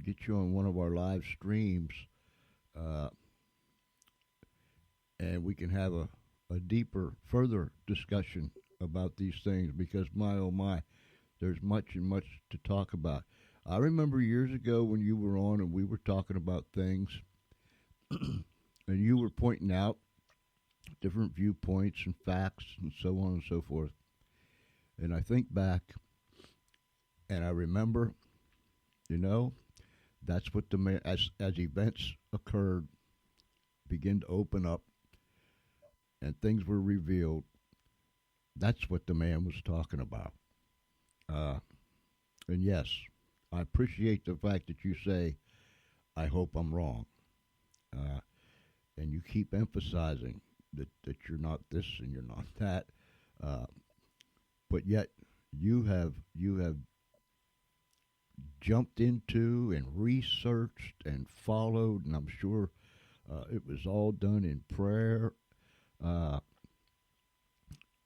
get you on one of our live streams, and we can have a deeper, further discussion about these things, because my, oh my, there's much and much to talk about. I remember years ago when you were on and we were talking about things, and you were pointing out different viewpoints and facts and so on and so forth. And I think back, and I remember, that's what as events occurred, begin to open up, and things were revealed, that's what the man was talking about. And yes, I appreciate the fact that you say, I hope I'm wrong. And you keep emphasizing that you're not this and you're not that. But yet you have jumped into and researched and followed, and I'm sure it was all done in prayer.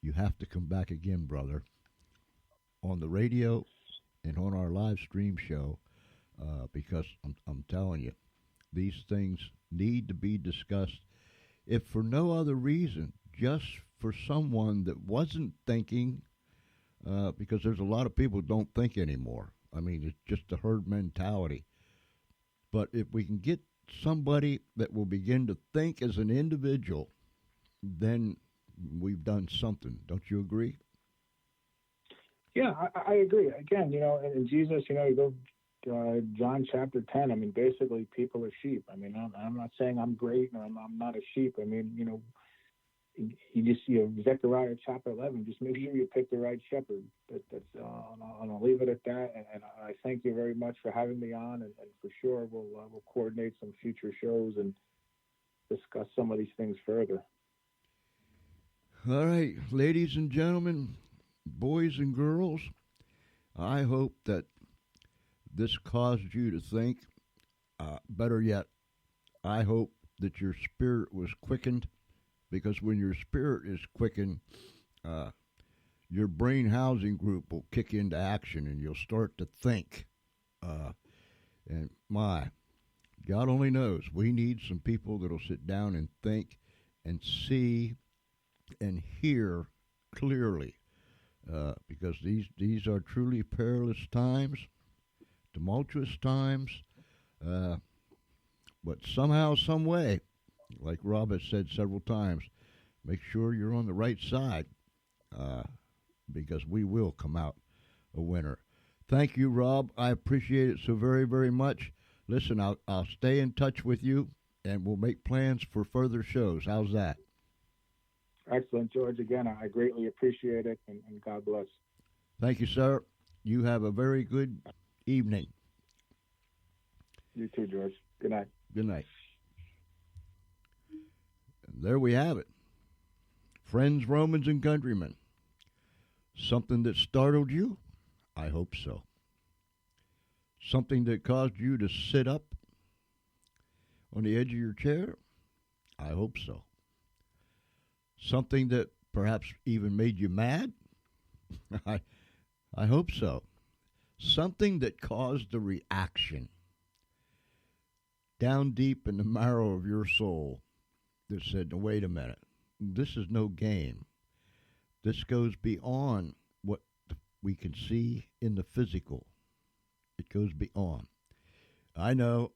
You have to come back again, brother, on the radio and on our live stream show because I'm telling you, these things need to be discussed, if for no other reason, just for someone that wasn't thinking, because there's a lot of people who don't think anymore. I mean, it's just a herd mentality. But if we can get somebody that will begin to think as an individual, then we've done something. Don't you agree? Yeah, I agree. Again, in Jesus, you go John chapter 10. I mean, basically, people are sheep. I mean, I'm not saying I'm great or I'm not a sheep. I mean, Zechariah chapter 11, just make sure you pick the right shepherd. I'll leave it at that. And I thank you very much for having me on. And for sure, we'll coordinate some future shows and discuss some of these things further. All right, ladies and gentlemen, boys and girls, I hope that this caused you to think. Better yet, I hope that your spirit was quickened, because when your spirit is quickened, your brain housing group will kick into action and you'll start to think. And God only knows, we need some people that'll sit down and think and see and hear clearly, because these are truly perilous times, tumultuous times, but somehow, some way, like Rob has said several times, make sure you're on the right side, because we will come out a winner. Thank you, Rob. I appreciate it so very, very much. Listen, I'll stay in touch with you, and we'll make plans for further shows. How's that? Excellent, George. Again, I greatly appreciate it, and God bless. Thank you, sir. You have a very good evening. You too, George. Good night. Good night. And there we have it. Friends, Romans, and countrymen. Something that startled you? I hope so. Something that caused you to sit up on the edge of your chair? I hope so. Something that perhaps even made you mad? I hope so. Something that caused a reaction down deep in the marrow of your soul that said, no, wait a minute, this is no game. This goes beyond what we can see in the physical. It goes beyond. I know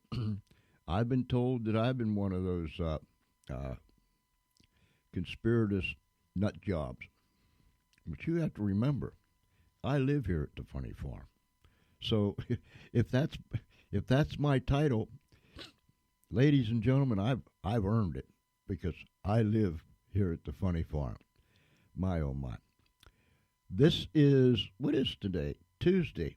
I've been told that I've been one of those conspirators nut jobs. But you have to remember, I live here at the Funny Farm. So if that's my title, ladies and gentlemen, I've earned it, because I live here at the Funny Farm. My oh my. This is, what is today? Tuesday.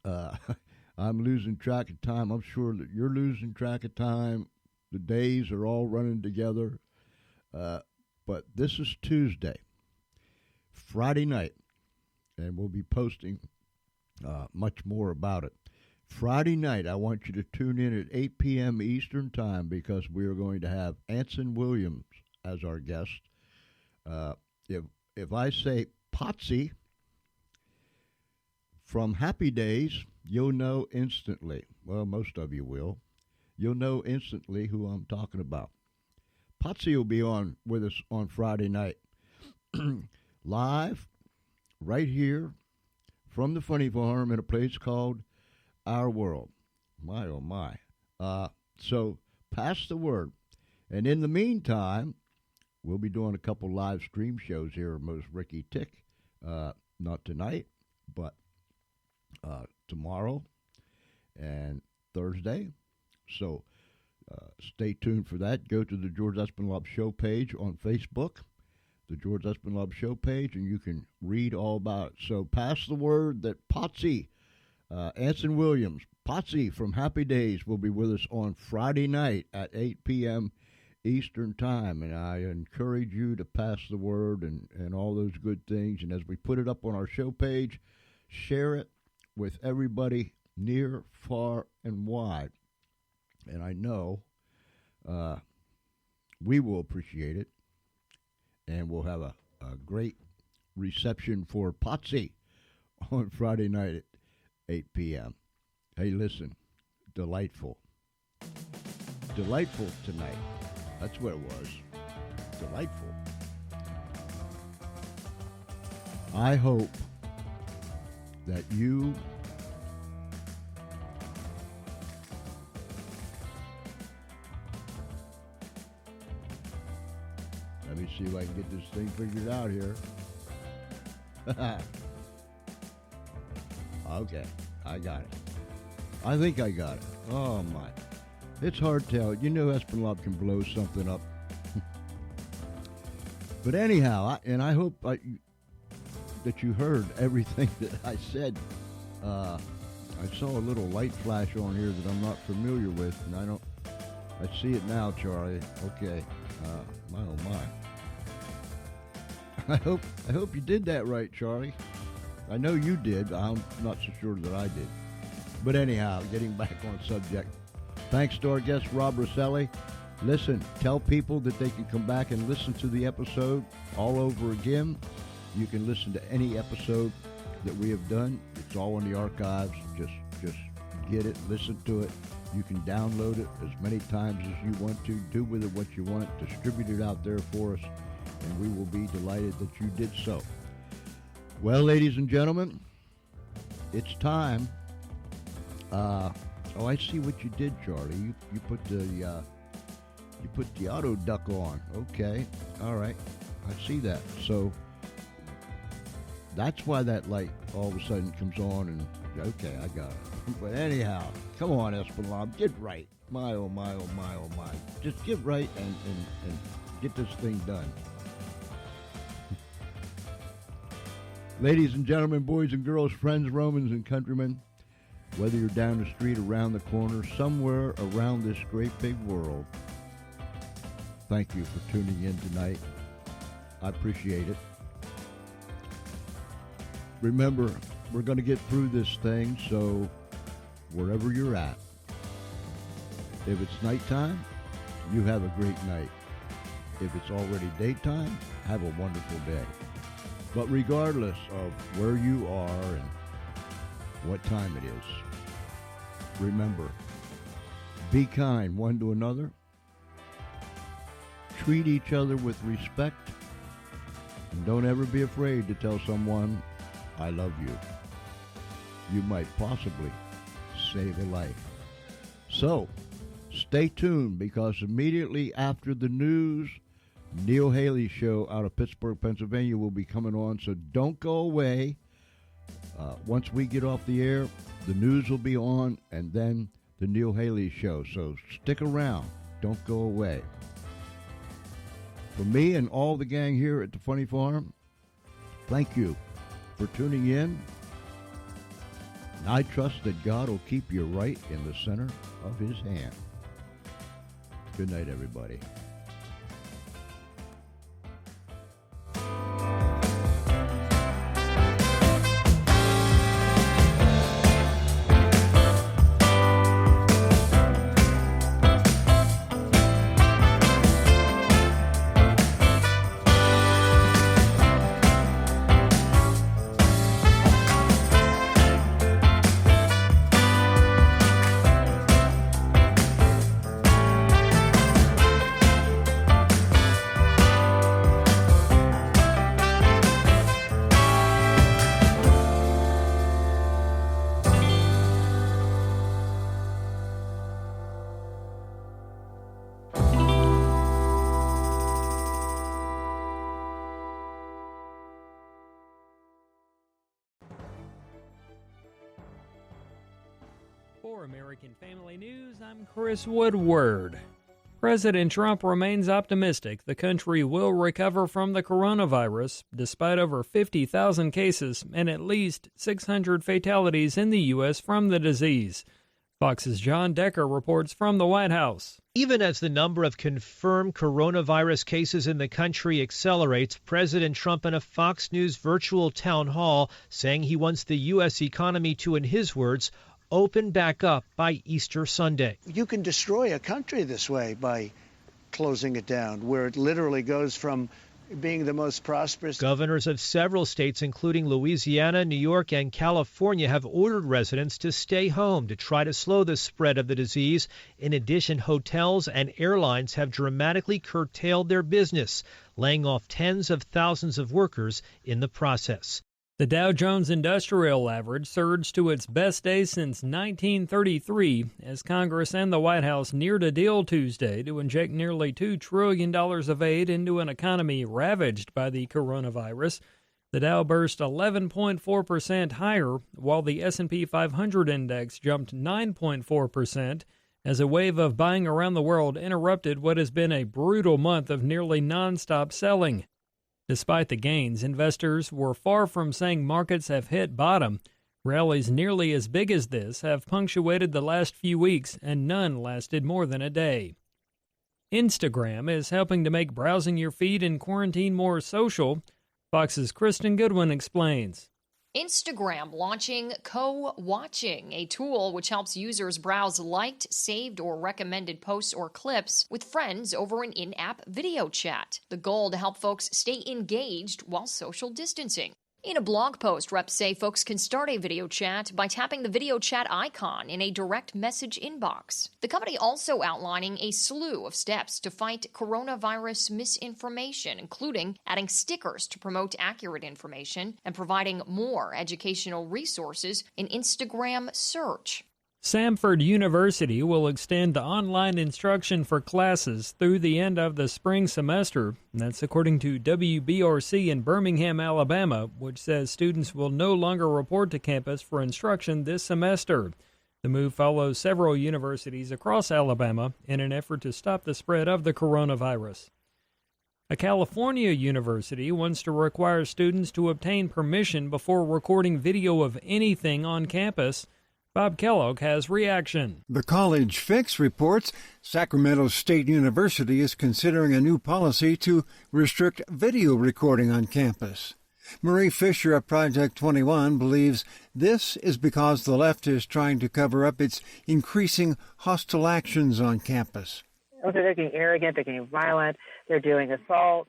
I'm losing track of time. I'm sure that you're losing track of time. The days are all running together. But this is Tuesday, Friday night, and we'll be posting much more about it. Friday night, I want you to tune in at 8 p.m. Eastern Time, because we are going to have Anson Williams as our guest. If I say Potsy from Happy Days, you'll know instantly. Well, most of you will. You'll know instantly who I'm talking about. Potsy will be on with us on Friday night, live, right here from the Funny Farm in a place called Our World. My, oh, my. So pass the word. And in the meantime, we'll be doing a couple live stream shows here at Most Ricky Tick. Not tonight, but tomorrow and Thursday. So stay tuned for that. Go to the George Espenlaub Show page on Facebook, the George Espenlaub Show page, and you can read all about it. So pass the word that Potsy, Anson Williams, Potsy from Happy Days, will be with us on Friday night at 8 p.m. Eastern Time. And I encourage you to pass the word and all those good things. And as we put it up on our show page, share it with everybody near, far, and wide. And I know we will appreciate it, and we'll have a great reception for Potsy on Friday night at 8 p.m. Hey, listen, delightful. Delightful tonight. That's what it was. Delightful. I hope that you let me see if I can get this thing figured out here. Okay, I got it. I think I got it. Oh my. It's hard to tell. You know Espenlaub can blow something up. But anyhow, I hope that you heard everything that I said. I saw a little light flash on here that I'm not familiar with, and I see it now, Charlie. Okay. My oh my. I hope you did that right, Charlie. I know you did. I'm not so sure that I did. But anyhow, getting back on subject. Thanks to our guest, Rob Roselli. Listen, tell people that they can come back and listen to the episode all over again. You can listen to any episode that we have done. It's all in the archives. Just get it, listen to it. You can download it as many times as you want to. Do with it what you want. Distribute it out there for us, and we will be delighted that you did so. Well, ladies and gentlemen, it's time. I see what you did, Charlie. You put the auto duck on. Okay, all right, I see that. So that's why that light all of a sudden comes on, and okay, I got it. But anyhow, come on, Espenlaub, get right. My oh my oh my oh my. Just get right and get this thing done. Ladies and gentlemen, boys and girls, friends, Romans, and countrymen, whether you're down the street, around the corner, somewhere around this great big world, thank you for tuning in tonight. I appreciate it. Remember, we're going to get through this thing, so wherever you're at, if it's nighttime, you have a great night. If it's already daytime, have a wonderful day. But regardless of where you are and what time it is, remember, be kind one to another, treat each other with respect, and don't ever be afraid to tell someone, I love you. You might possibly save a life. So, stay tuned, because immediately after the news, Neil Haley's show out of Pittsburgh, Pennsylvania will be coming on, so don't go away. Once we get off the air, the news will be on, and then the Neil Haley show. So stick around. Don't go away. For me and all the gang here at the Funny Farm, thank you for tuning in. And I trust that God will keep you right in the center of his hand. Good night, everybody. For American Family News, I'm Chris Woodward. President Trump remains optimistic the country will recover from the coronavirus, despite over 50,000 cases and at least 600 fatalities in the U.S. from the disease. Fox's John Decker reports from the White House. Even as the number of confirmed coronavirus cases in the country accelerates, President Trump in a Fox News virtual town hall saying he wants the U.S. economy to, in his words, open back up by Easter Sunday. You can destroy a country this way by closing it down, where it literally goes from being the most prosperous. Governors of several states, including Louisiana, New York, and California, have ordered residents to stay home to try to slow the spread of the disease. In addition, hotels and airlines have dramatically curtailed their business, laying off tens of thousands of workers in the process. The Dow Jones Industrial Average surged to its best day since 1933 as Congress and the White House neared a deal Tuesday to inject nearly $2 trillion of aid into an economy ravaged by the coronavirus. The Dow burst 11.4% higher, while the S&P 500 index jumped 9.4% as a wave of buying around the world interrupted what has been a brutal month of nearly nonstop selling. Despite the gains, investors were far from saying markets have hit bottom. Rallies nearly as big as this have punctuated the last few weeks, and none lasted more than a day. Instagram is helping to make browsing your feed in quarantine more social. Fox's Kristen Goodwin explains. Instagram launching Co-Watching, a tool which helps users browse liked, saved, or recommended posts or clips with friends over an in-app video chat. The goal to help folks stay engaged while social distancing. In a blog post, reps say folks can start a video chat by tapping the video chat icon in a direct message inbox. The company also outlining a slew of steps to fight coronavirus misinformation, including adding stickers to promote accurate information and providing more educational resources in Instagram search. Samford University will extend the online instruction for classes through the end of the spring semester. That's according to WBRC in Birmingham, Alabama, which says students will no longer report to campus for instruction this semester. The move follows several universities across Alabama in an effort to stop the spread of the coronavirus. A California university wants to require students to obtain permission before recording video of anything on campus. Bob Kellogg has reaction. The College Fix reports Sacramento State University is considering a new policy to restrict video recording on campus. Marie Fisher of Project 21 believes this is because the left is trying to cover up its increasing hostile actions on campus. So they're getting arrogant, they're getting violent, they're doing assault.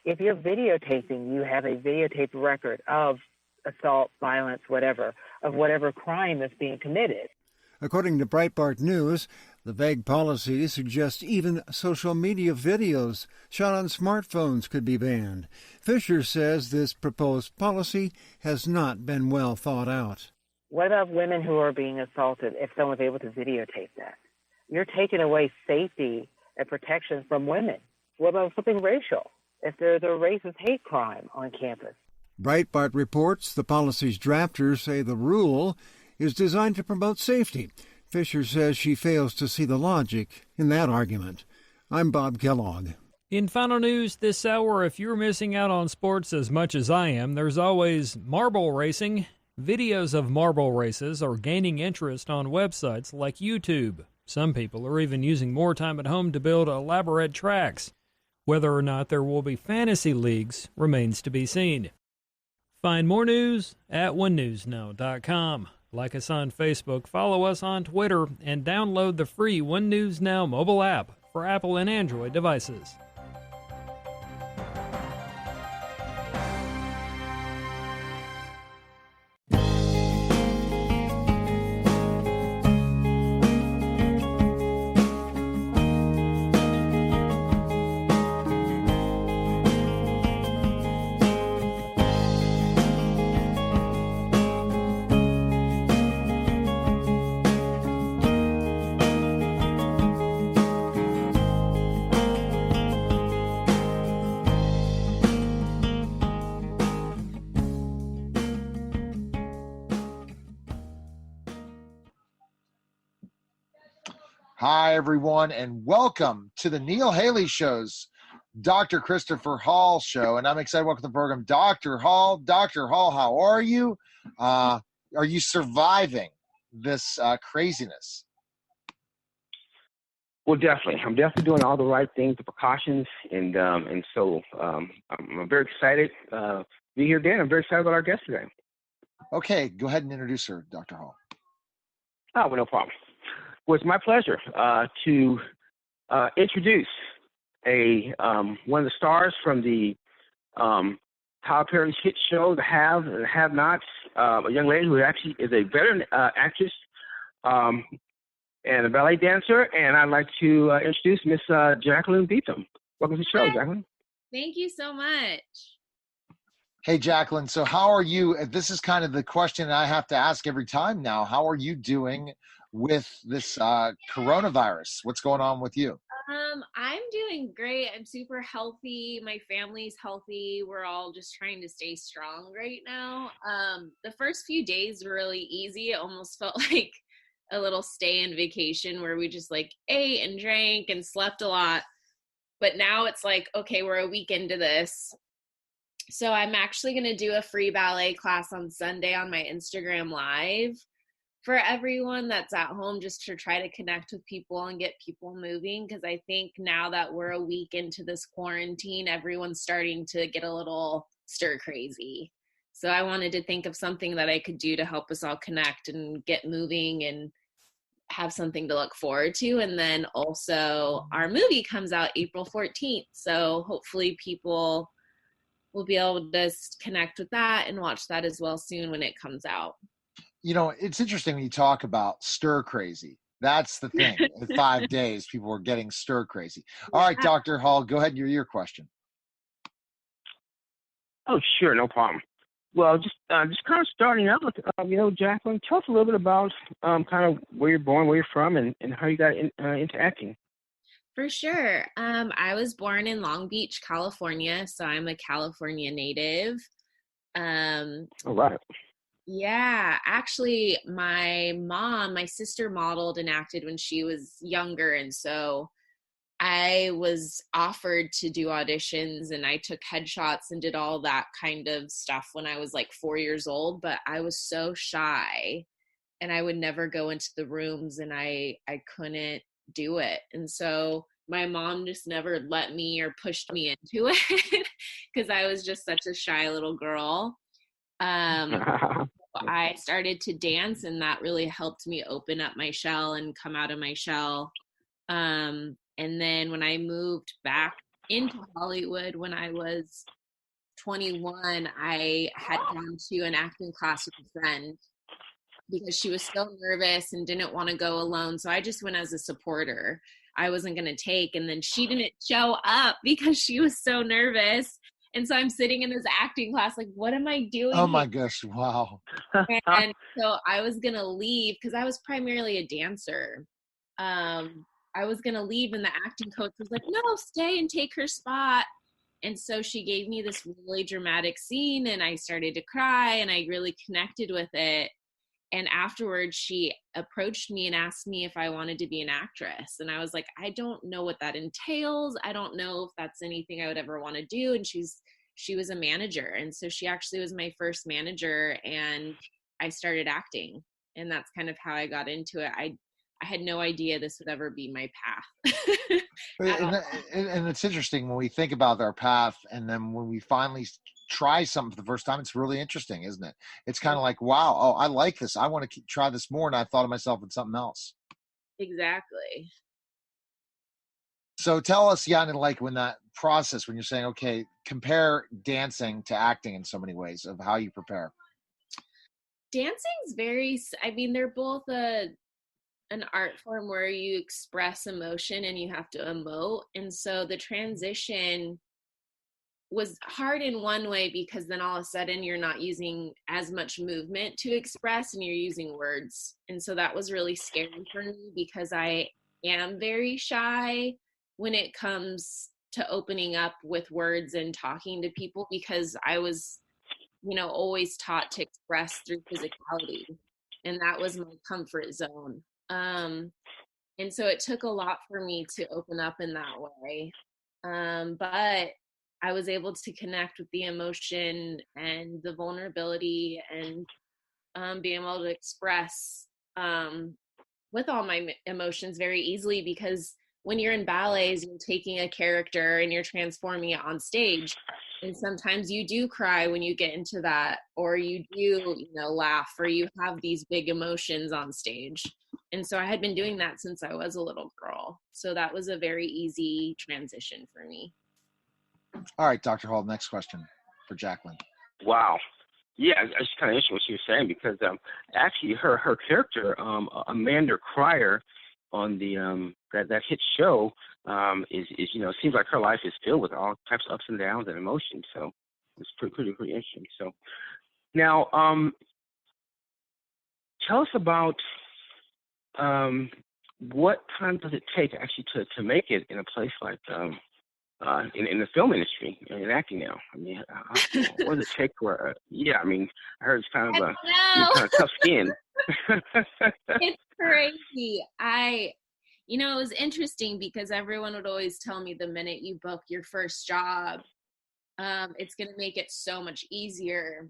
If you're videotaping, you have a videotaped record of assault, violence, whatever, of whatever crime is being committed. According to Breitbart News, the vague policy suggests even social media videos shot on smartphones could be banned. Fisher says this proposed policy has not been well thought out. What about women who are being assaulted if someone's able to videotape that? You're taking away safety and protection from women. What about something racial? If there's a racist hate crime on campus? Breitbart reports the policy's drafters say the rule is designed to promote safety. Fisher says she fails to see the logic in that argument. I'm Bob Kellogg. In final news this hour, if you're missing out on sports as much as I am, there's always marble racing. Videos of marble races are gaining interest on websites like YouTube. Some people are even using more time at home to build elaborate tracks. Whether or not there will be fantasy leagues remains to be seen. Find more news at onenewsnow.com. Like us on Facebook, follow us on Twitter, and download the free One News Now mobile app for Apple and Android devices. Hi, everyone, and welcome to the Neil Haley Show's Dr. Christopher Hall Show. And I'm excited to welcome to the program Dr. Hall. Dr. Hall, how are you? Are you surviving this craziness? Well, definitely. I'm definitely doing all the right things, the precautions, and so I'm very excited to be here today. I'm very excited about our guest today. Okay, go ahead and introduce her, Dr. Hall. Oh, well, no problem. Well, it's my pleasure to introduce one of the stars from the Tyler Perry's hit show, The Have and Have Nots. A young lady who actually is a veteran actress and a ballet dancer. And I'd like to introduce Miss Jacqueline Beetham. Welcome to the show, Jacqueline. Thank you so much. Hey, Jacqueline. So how are you? This is kind of the question I have to ask every time now. How are you doing with this coronavirus? What's going on with you? I'm doing great. I'm super healthy. My family's healthy. We're all just trying to stay strong right now. The first few days were really easy. It almost felt like a little stay in vacation where we just like ate and drank and slept a lot. But now it's like, okay, we're a week into this. So I'm actually going to do a free ballet class on Sunday on my Instagram Live for everyone that's at home, just to try to connect with people and get people moving. Because I think now that we're a week into this quarantine, everyone's starting to get a little stir crazy. So I wanted to think of something that I could do to help us all connect and get moving and have something to look forward to. And then also our movie comes out April 14th. So hopefully people will be able to connect with that and watch that as well soon when it comes out. You know, it's interesting when you talk about stir crazy. That's the thing. In 5 days, people were getting stir crazy. All right, Dr. Hall, go ahead and your question. Oh, sure, no problem. Well, just kind of starting out with, Jacqueline, tell us a little bit about kind of where you're born, where you're from, and how you got into acting. For sure. I was born in Long Beach, California, so I'm a California native. All right. Yeah, actually, my sister modeled and acted when she was younger, and so I was offered to do auditions, and I took headshots and did all that kind of stuff when I was like 4 years old, but I was so shy, and I would never go into the rooms, and I couldn't do it. And so my mom just never let me or pushed me into it because I was just such a shy little girl. I started to dance, and that really helped me open up my shell and come out of my shell. And then when I moved back into Hollywood when I was 21, I had gone to an acting class with a friend because she was so nervous and didn't want to go alone. So I just went as a supporter. I wasn't going to take. And then she didn't show up because she was so nervous. And so I'm sitting in this acting class, like, what am I doing? Oh, my gosh. Wow. And so I was going to leave because I was primarily a dancer. I was going to leave, and the acting coach was like, no, stay and take her spot. And so she gave me this really dramatic scene, and I started to cry, and I really connected with it. And afterwards, she approached me and asked me if I wanted to be an actress. And I was like, I don't know what that entails. I don't know if that's anything I would ever want to do. And she was a manager. And so she actually was my first manager, and I started acting. And that's kind of how I got into it. I had no idea this would ever be my path. and it's interesting when we think about our path, and then when we finally try something for the first time, it's really interesting, isn't it? It's kind of like, wow, oh, I like this. I want to try this more. And I thought of myself in something else. Exactly. So tell us, Jan, and like when that process, when you're saying, okay, compare dancing to acting in so many ways of how you prepare. Dancing's they're both an art form where you express emotion and you have to emote. And so the transition was hard in one way because then all of a sudden you're not using as much movement to express and you're using words. And so that was really scary for me because I am very shy when it comes to opening up with words and talking to people because I was, always taught to express through physicality. And that was my comfort zone. And so it took a lot for me to open up in that way. But I was able to connect with the emotion and the vulnerability and being able to express with all my emotions very easily because when you're in ballets, you're taking a character and you're transforming it on stage. And sometimes you do cry when you get into that, or you do, laugh, or you have these big emotions on stage. And so I had been doing that since I was a little girl. So that was a very easy transition for me. All right, Dr. Hall, next question for Jacqueline. Wow. Yeah, it's kind of interesting what she was saying because actually her character, Amanda Cryer, on the that hit show, is it seems like her life is filled with all types of ups and downs and emotions. So it's pretty interesting. So now, tell us about what time does it take actually to make it in a place like in the film industry in acting now? I mean, what does it take for? I mean, I heard it's kind of kind of tough skin. It's crazy. It was interesting because everyone would always tell me the minute you book your first job, it's going to make it so much easier.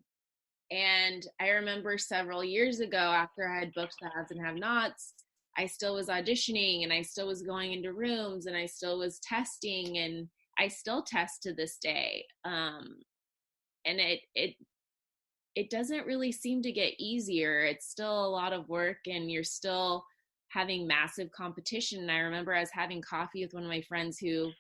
And I remember several years ago, after I had booked the Haves and Have-Nots, I still was auditioning and I still was going into rooms and I still was testing, and I still test to this day. And it doesn't really seem to get easier. It's still a lot of work and you're still having massive competition. And I remember I was having coffee with one of my friends who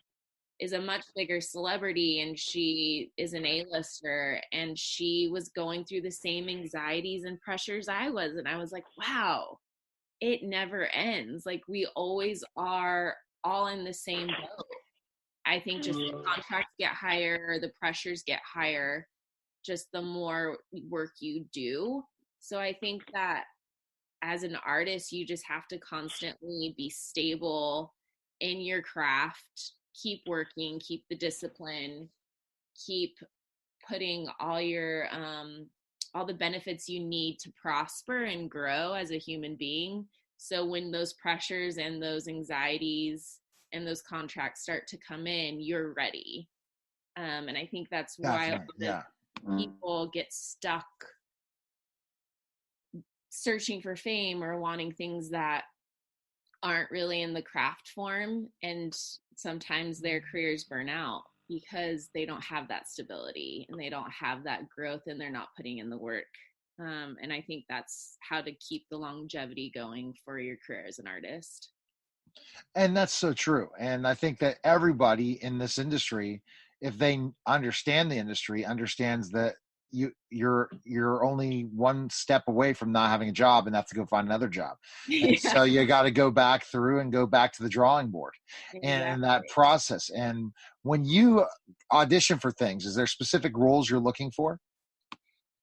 is a much bigger celebrity, and she is an A-lister, and she was going through the same anxieties and pressures I was. And I was like, wow, it never ends. Like, we always are all in the same boat. I think just the contracts get higher, the pressures get higher, just the more work you do. So I think that as an artist, you just have to constantly be stable in your craft, keep working, keep the discipline, keep putting all your all the benefits you need to prosper and grow as a human being. So when those pressures and those anxieties and those contracts start to come in, you're ready. And I think that's why people get stuck searching for fame or wanting things that aren't really in the craft form, and sometimes their careers burn out because they don't have that stability and they don't have that growth and they're not putting in the work. And I think that's how to keep the longevity going for your career as an artist. And that's so true. And I think that everybody in this industry, if they understand the industry, understands that you're only one step away from not having a job and have to go find another job. And so you got to go back through and go back to the drawing board and that process. And when you audition for things, is there specific roles you're looking for?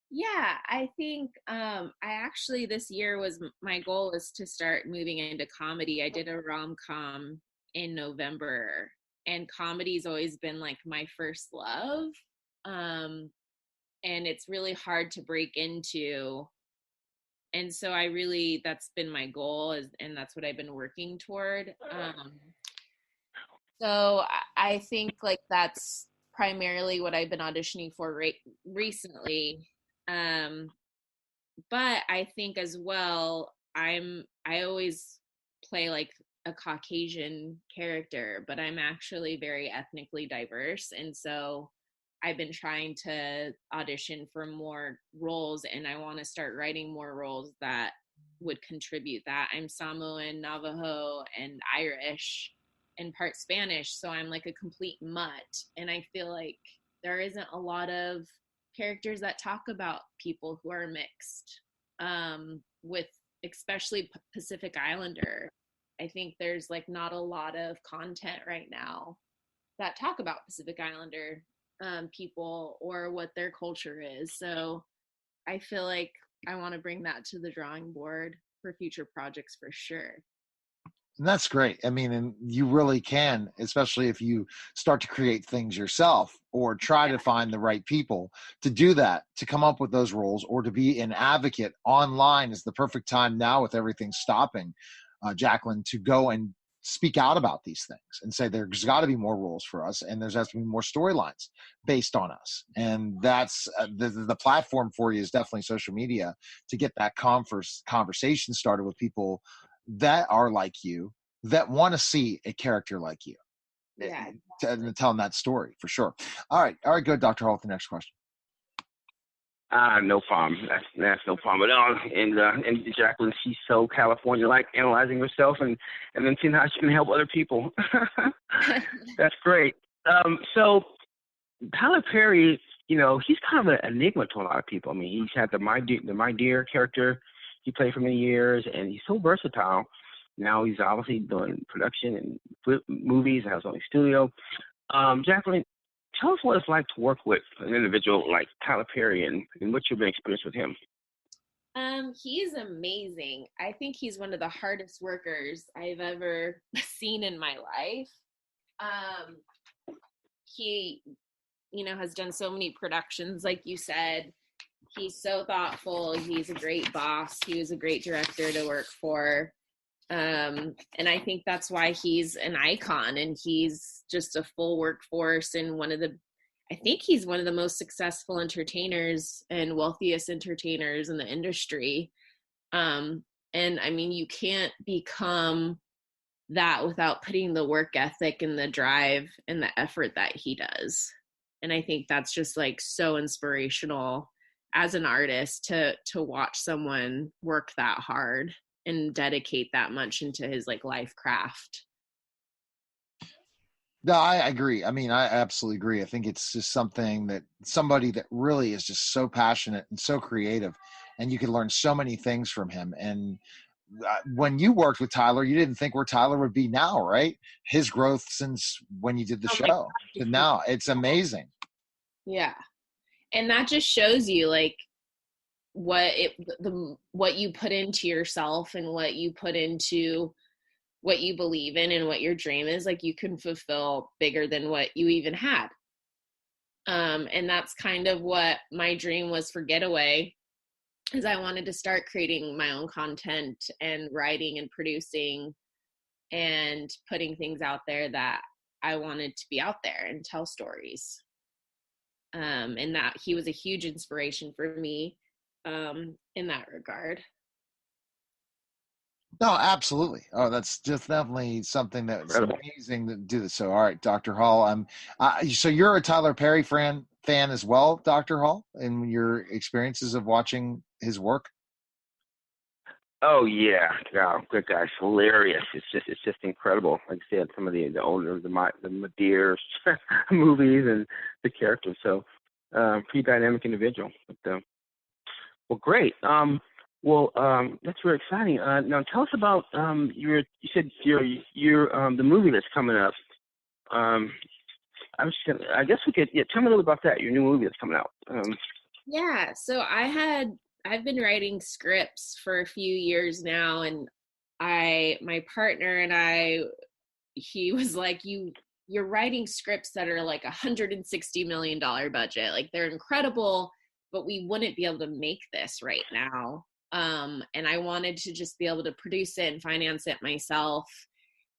Yeah, I think I actually, this year my goal is to start moving into comedy. I did a rom-com in November, and comedy's always been like my first love. And it's really hard to break into. And so that's been my goal, and that's what I've been working toward. So I think like that's primarily what I've been auditioning for recently. But I think as well, I always play like a Caucasian character, but I'm actually very ethnically diverse. And so I've been trying to audition for more roles, and I want to start writing more roles that would contribute that. I'm Samoan, Navajo, and Irish, and part Spanish, so I'm like a complete mutt. And I feel like there isn't a lot of characters that talk about people who are mixed, with especially Pacific Islander. I think there's like not a lot of content right now that talk about Pacific Islander people or what their culture is. So I feel like I want to bring that to the drawing board for future projects for sure. And that's great. I mean, and you really can, especially if you start to create things yourself or try to find the right people to do that, to come up with those roles, or to be an advocate online is the perfect time now with everything stopping, Jacqueline, to go and speak out about these things and say there's got to be more roles for us, and there's has to be more storylines based on us. And that's the platform for you is definitely social media to get that conversation started with people that are like you, that want to see a character like you. Yeah. To tell them that story for sure. All right, good, Dr. Hall, with the next question. No problem. That's no problem at all. And Jacqueline, she's so California-like, analyzing herself and then seeing how she can help other people. That's great. So Tyler Perry, he's kind of an enigma to a lot of people. I mean, he's had the My Dear character he played for many years, and he's so versatile. Now he's obviously doing production and movies, has his own studio. Jacqueline, tell us what it's like to work with an individual like Tyler Perry and what you've been experienced with him. He's amazing. I think he's one of the hardest workers I've ever seen in my life. He, has done so many productions, like you said. He's so thoughtful. He's a great boss. He was a great director to work for. And I think that's why he's an icon, and he's just a full workforce, and I think he's one of the most successful entertainers and wealthiest entertainers in the industry. And I mean, you can't become that without putting the work ethic and the drive and the effort that he does. And I think that's just like so inspirational as an artist to watch someone work that hard and dedicate that much into his like life craft. No, I agree. I mean, I absolutely agree. I think it's just somebody that really is just so passionate and so creative, and you can learn so many things from him. And when you worked with Tyler, you didn't think where Tyler would be now, right? His growth since when you did the show to now, it's amazing. Yeah. And that just shows you like what you put into yourself and what you put into what you believe in and what your dream is. Like, you can fulfill bigger than what you even had. And that's kind of what my dream was for Getaway, is I wanted to start creating my own content and writing and producing and putting things out there that I wanted to be out there and tell stories. And that he was a huge inspiration for me in that regard. No, absolutely. Oh, that's just definitely something that's amazing to do this. So, all right, Dr. Hall, so you're a Tyler Perry fan as well, Dr. Hall, in your experiences of watching his work? Oh yeah, good guy, hilarious. It's just incredible. Like I said, some of the older the Madeira movies and the characters. So, pretty dynamic individual. But, well, great. That's very exciting. Now, tell us about you said the movie that's coming up. I guess we could tell me a little about that. Your new movie that's coming out. Yeah. So I've been writing scripts for a few years now, and my partner and I, he was like, you're writing scripts that are like $160 million budget. Like, they're incredible, but we wouldn't be able to make this right now. And I wanted to just be able to produce it and finance it myself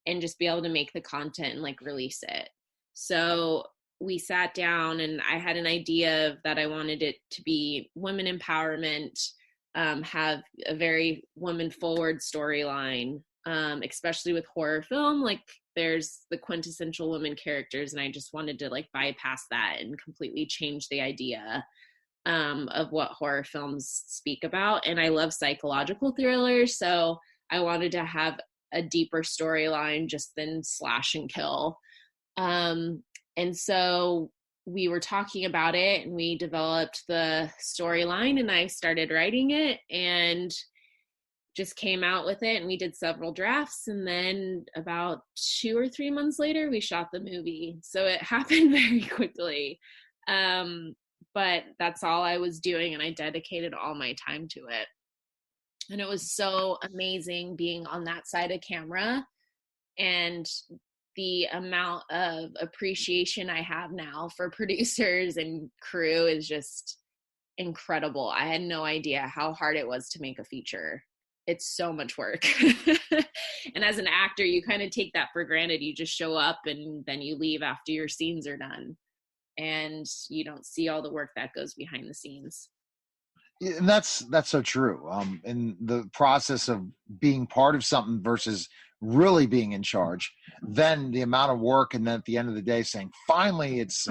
and just be able to make the content and like release it. So we sat down, and I had an idea that I wanted it to be women empowerment, have a very women forward storyline, especially with horror film. Like, there's the quintessential women characters, and I just wanted to like bypass that and completely change the idea of what horror films speak about. And I love psychological thrillers, so I wanted to have a deeper storyline just than slash and kill. And so we were talking about it, and we developed the storyline, and I started writing it and just came out with it, and we did several drafts, and then about 2 or 3 months later we shot the movie. So it happened very quickly. But that's all I was doing, and I dedicated all my time to it. And it was so amazing being on that side of camera, and the amount of appreciation I have now for producers and crew is just incredible. I had no idea how hard it was to make a feature. It's so much work. And as an actor, you kind of take that for granted. You just show up and then you leave after your scenes are done, and you don't see all the work that goes behind the scenes. Yeah, and that's so true. In the process of being part of something versus really being in charge, then the amount of work, and then at the end of the day saying, finally it's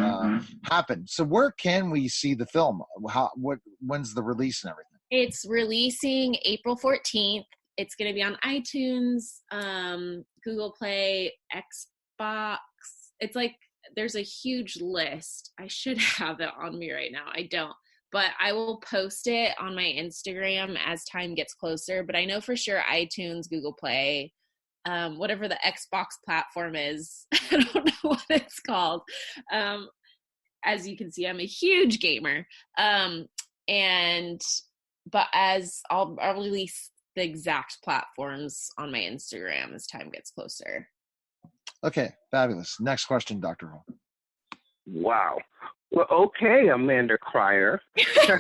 happened. So where can we see the film? When's the release and everything? It's releasing April 14th. It's going to be on iTunes, Google Play, Xbox. It's like there's a huge list. I should have it on me right now. I don't, but I will post it on my Instagram as time gets closer. But I know for sure iTunes, Google Play, whatever the Xbox platform is, I don't know what it's called. As you can see, I'm a huge gamer. But as I'll release the exact platforms on my Instagram as time gets closer. Okay, fabulous. Next question, Dr. Hall. Wow. Well, okay, Amanda Cryer. To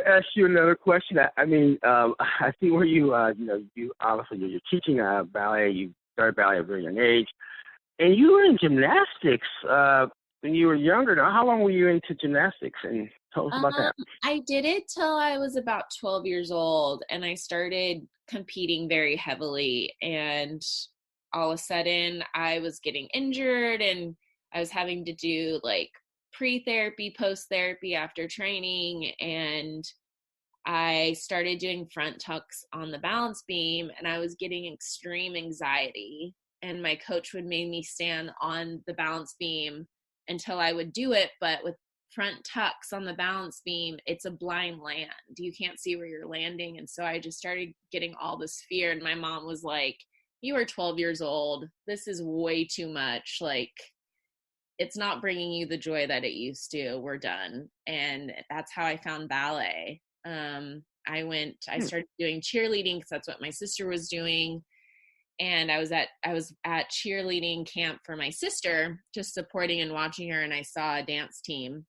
ask you another question, I see where you obviously you're teaching ballet. You started ballet at a very young age, and you were in gymnastics when you were younger. Now, how long were you into gymnastics? And tell us about that. I did it till I was about 12 years old, and I started competing very heavily. And all of a sudden, I was getting injured, and I was having to do like pre-therapy, post-therapy after training, and I started doing front tucks on the balance beam, and I was getting extreme anxiety, and my coach would make me stand on the balance beam until I would do it. But with front tucks on the balance beam, it's a blind land. You can't see where you're landing. And so I just started getting all this fear, and my mom was like, you are 12 years old. This is way too much. Like, it's not bringing you the joy that it used to. We're done. And that's how I found ballet. I started doing cheerleading because that's what my sister was doing. And I was at cheerleading camp for my sister, just supporting and watching her. And I saw a dance team,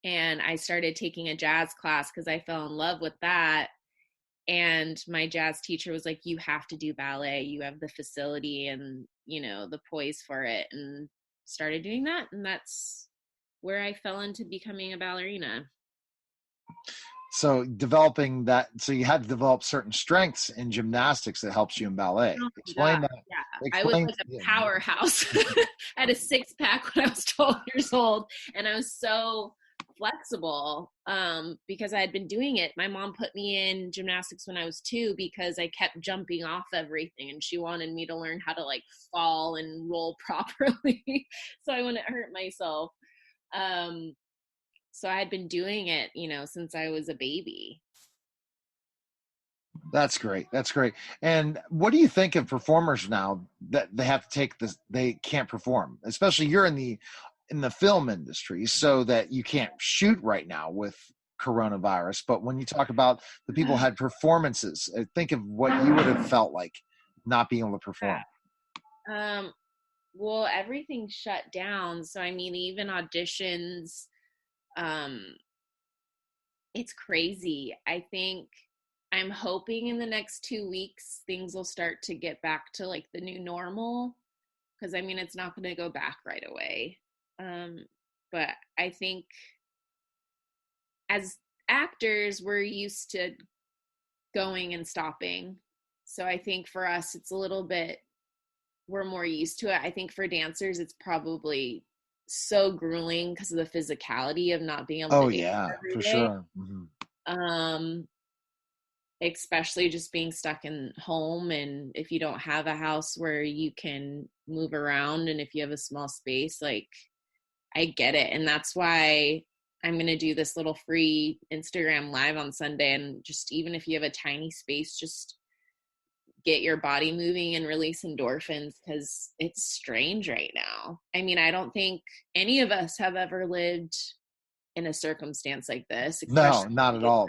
and I started taking a jazz class because I fell in love with that. And my jazz teacher was like, you have to do ballet. You have the facility and, the poise for it. And started doing that, and that's where I fell into becoming a ballerina. So developing that, so you had to develop certain strengths in gymnastics that helps you in ballet. Explain that. Yeah, I was like a powerhouse. I had a six-pack when I was 12 years old, and I was so flexible because I had been doing it. My mom put me in gymnastics when I was 2 because I kept jumping off everything, and she wanted me to learn how to like fall and roll properly so I wouldn't hurt myself. So I had been doing it, since I was a baby. That's great. That's great. And what do you think of performers now that they have to take this, they can't perform, especially you're in the film industry, so that you can't shoot right now with coronavirus. But when you talk about the people who had performances, think of what you would have felt like not being able to perform. Well, everything shut down. So, even auditions, it's crazy. I think I'm hoping in the next 2 weeks, things will start to get back to like the new normal. Cause it's not going to go back right away. But I think as actors, we're used to going and stopping. So I think for us, it's a little bit, we're more used to it. I think for dancers, it's probably so grueling because of the physicality of not being able to dance every for day. sure. Mm-hmm. Especially just being stuck in home, and if you don't have a house where you can move around, and if you have a small space, like, I get it. And that's why I'm going to do this little free Instagram live on Sunday. And just, even if you have a tiny space, just get your body moving and release endorphins, because it's strange right now. I don't think any of us have ever lived in a circumstance like this. No, not at all.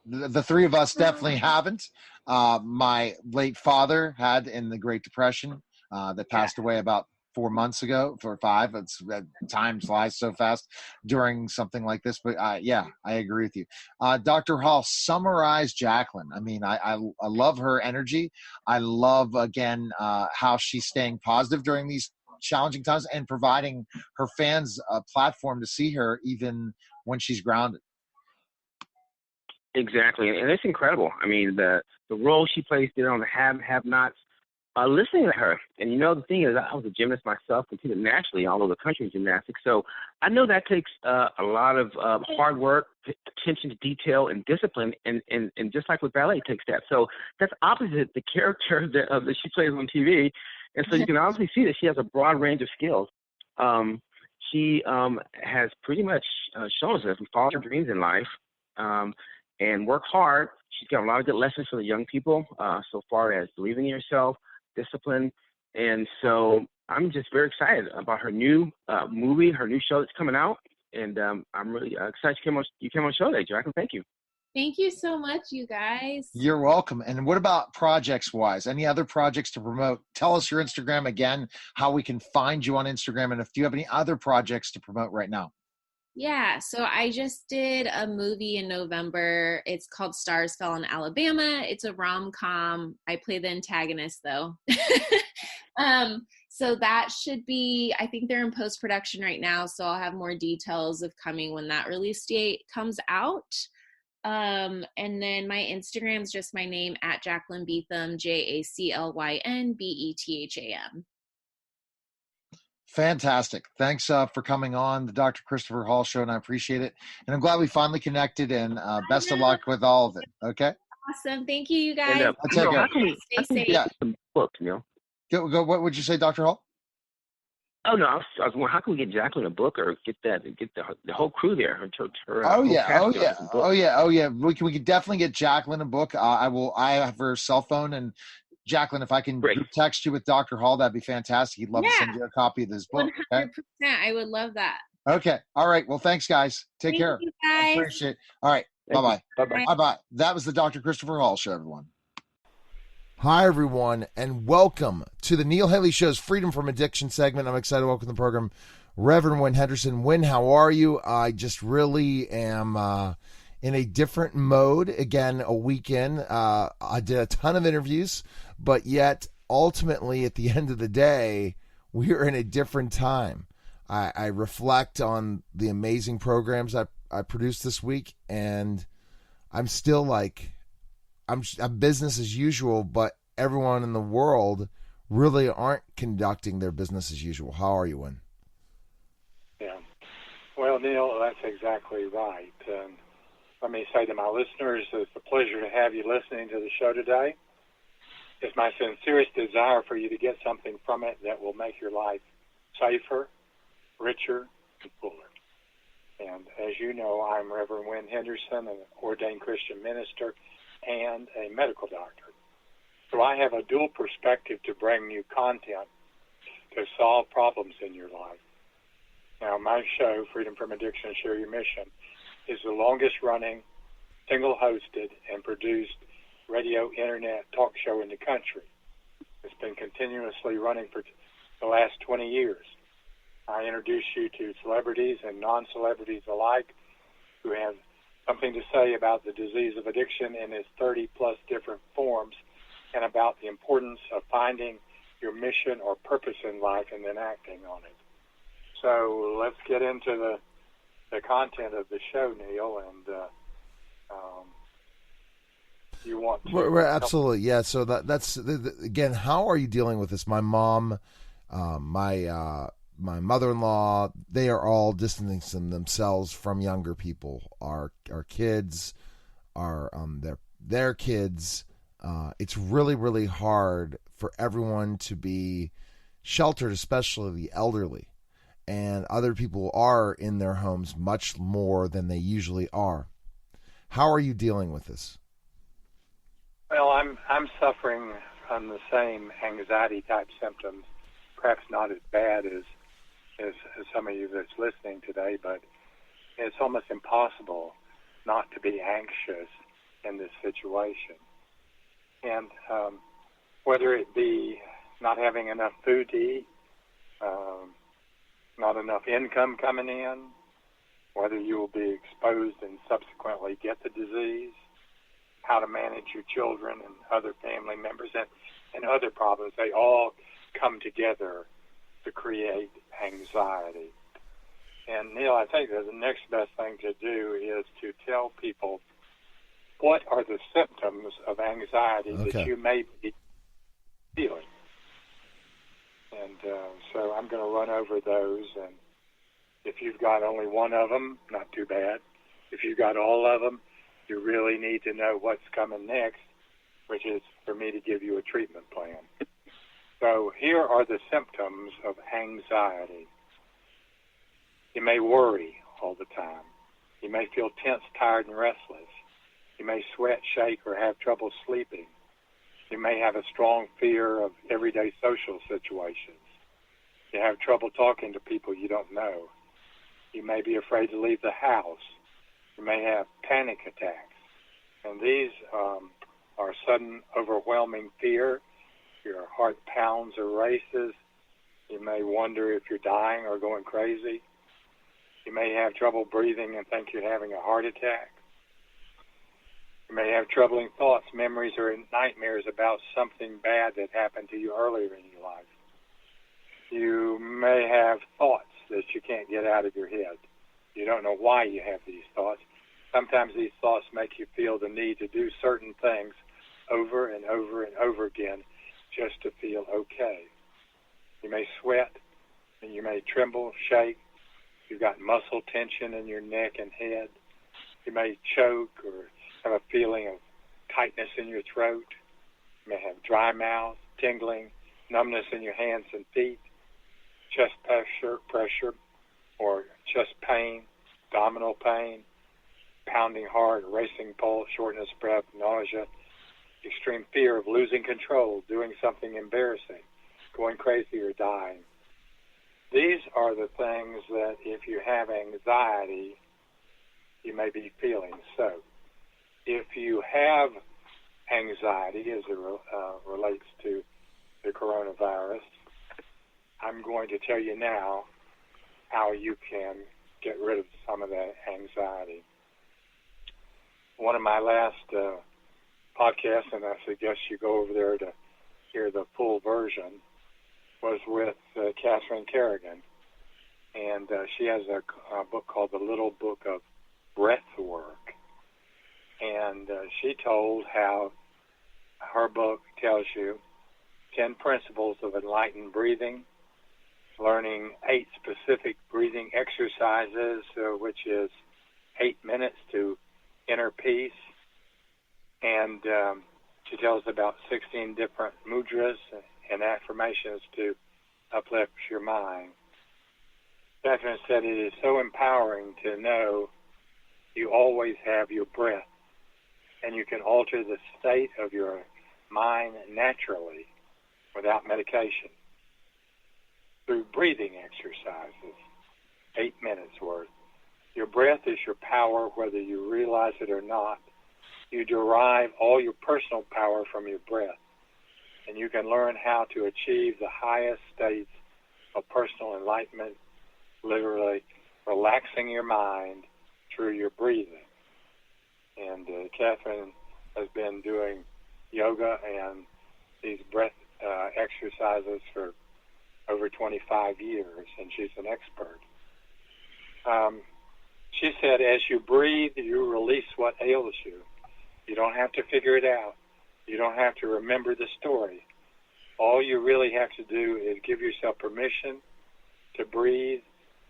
The three of us definitely haven't. My late father had in the Great Depression that passed away about 4 months ago, 4 or 5. Time flies so fast during something like this. But I agree with you. Dr. Hall, summarize Jacqueline. I love her energy. I love, again, how she's staying positive during these challenging times and providing her fans a platform to see her even when she's grounded. Exactly, and it's incredible. The role she plays there on the have-nots, listening to her. And the thing is, I was a gymnast myself, competed nationally all over the country in gymnastics, so I know that takes a lot of hard work, attention to detail, and discipline, and just like with ballet, it takes that. So that's opposite the character that she plays on TV. And so you can obviously see that she has a broad range of skills. She has pretty much shown us that if we follow her dreams in life and work hard, she's got a lot of good lessons for the young people so far as believing in yourself, discipline. And so I'm just very excited about her new movie, her new show that's coming out. And I'm really excited you came on the show today, Jacqueline. Thank you. Thank you so much, you guys. You're welcome. And what about projects-wise? Any other projects to promote? Tell us your Instagram again, how we can find you on Instagram, and if you have any other projects to promote right now. Yeah, so I just did a movie in November. It's called Stars Fell in Alabama. It's a rom-com. I play the antagonist, though. So that should be, I think they're in post-production right now, so I'll have more details of coming when that release date comes out. And then my Instagram is just my name, at Jacqueline Beetham, JACLYN BETHAM. Fantastic. Thanks for coming on the Dr. Christopher Hall Show, and I appreciate it. And I'm glad we finally connected, and best of luck with all of it. Okay? Awesome. Thank you, you guys. And, take care. Stay safe. Yeah. Book, Neil. Go. What would you say, Dr. Hall? Oh no, I was wondering, how can we get Jacqueline a book, or get the whole crew there? Her Oh yeah. We can definitely get Jacqueline a book. I have her cell phone, and Jacqueline, if I can text you with Dr. Hall, that'd be fantastic. He'd love to send you a copy of this book. 100%. Okay? I would love that. Okay. All right. Well, thanks, guys. Take care. You guys. I appreciate it. All right. Bye-bye. Bye-bye. Bye-bye. That was the Dr. Christopher Hall Show, everyone. Hi, everyone, and welcome to the Neil Haley Show's Freedom from Addiction segment. I'm excited to welcome to the program Reverend Wynn Henderson. Wynn, how are you? I just really am in a different mode. Again, a weekend. I did a ton of interviews, but yet ultimately at the end of the day, we are in a different time. I reflect on the amazing programs I produced this week, and I'm still like, I'm business as usual, but everyone in the world really aren't conducting their business as usual. How are you, Wynn? Yeah. Well, Neil, that's exactly right. Let me say to my listeners, it's a pleasure to have you listening to the show today. It's my sincerest desire for you to get something from it that will make your life safer, richer, and fuller. And as you know, I'm Reverend Wynn Henderson, an ordained Christian minister and a medical doctor. So I have a dual perspective to bring you content to solve problems in your life. Now, my show, Freedom from Addiction, Share Your Mission, is the longest-running, single-hosted, and produced radio, internet talk show in the country. It's been continuously running for the last 20 years. I introduce you to celebrities and non-celebrities alike who have something to say about the disease of addiction in its 30-plus different forms, and about the importance of finding your mission or purpose in life and then acting on it. So let's get into the content of the show, Neil, and you want to... We're absolutely, yeah. So that's again, how are you dealing with this? My mom, my mother-in-law, they are all distancing themselves from younger people. Our kids, their kids. It's really, really hard for everyone to be sheltered, especially the elderly. And other people are in their homes much more than they usually are. How are you dealing with this? Well, I'm suffering from the same anxiety-type symptoms, perhaps not as bad as some of you that's listening today, but it's almost impossible not to be anxious in this situation. And whether it be not having enough food to eat, not enough income coming in, whether you will be exposed and subsequently get the disease, how to manage your children and other family members, and other problems, they all come together to create anxiety. And Neil, I think that the next best thing to do is to tell people what are the symptoms of anxiety that you may be feeling. And so I'm going to run over those, and if you've got only one of them, not too bad. If you've got all of them, you really need to know what's coming next, which is for me to give you a treatment plan. So here are the symptoms of anxiety. You may worry all the time. You may feel tense, tired, and restless. You may sweat, shake, or have trouble sleeping. You may have a strong fear of everyday social situations. You have trouble talking to people you don't know. You may be afraid to leave the house. You may have panic attacks. And these are sudden, overwhelming fear. Your heart pounds or races. You may wonder if you're dying or going crazy. You may have trouble breathing and think you're having a heart attack. You may have troubling thoughts, memories, or nightmares about something bad that happened to you earlier in your life. You may have thoughts that you can't get out of your head. You don't know why you have these thoughts. Sometimes these thoughts make you feel the need to do certain things over and over and over again just to feel okay. You may sweat, and you may tremble, shake. You've got muscle tension in your neck and head. You may choke or have a feeling of tightness in your throat. You may have dry mouth, tingling, numbness in your hands and feet, chest pressure, or chest pain, abdominal pain, pounding heart, racing pulse, shortness of breath, nausea, extreme fear of losing control, doing something embarrassing, going crazy, or dying. These are the things that if you have anxiety, you may be feeling. So if you have anxiety as it relates to the coronavirus, I'm going to tell you now how you can get rid of some of that anxiety. One of my last podcasts, and I suggest you go over there to hear the full version, was with Catherine Kerrigan. And she has a book called The Little Book of Breath Work. And she told how her book tells you 10 principles of enlightened breathing, learning 8 specific breathing exercises, which is 8 minutes to inner peace. And she tells about 16 different mudras and affirmations to uplift your mind. Catherine said it is so empowering to know you always have your breath, and you can alter the state of your mind naturally without medication through breathing exercises, 8 minutes worth. Your breath is your power, whether you realize it or not. You derive all your personal power from your breath, and you can learn how to achieve the highest states of personal enlightenment, literally relaxing your mind through your breathing. And Catherine has been doing yoga and these breath exercises for over 25 years, and she's an expert. She said, as you breathe, you release what ails you. You don't have to figure it out. You don't have to remember the story. All you really have to do is give yourself permission to breathe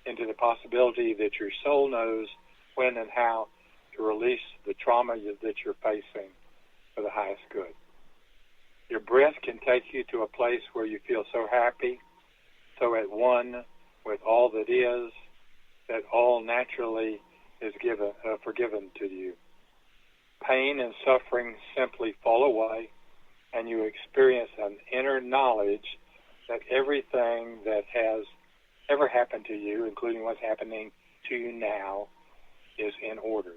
into the possibility that your soul knows when and how to release the trauma that you're facing for the highest good. Your breath can take you to a place where you feel so happy, so at one with all that is, that all naturally is forgiven to you. Pain and suffering simply fall away, and you experience an inner knowledge that everything that has ever happened to you, including what's happening to you now, is in order.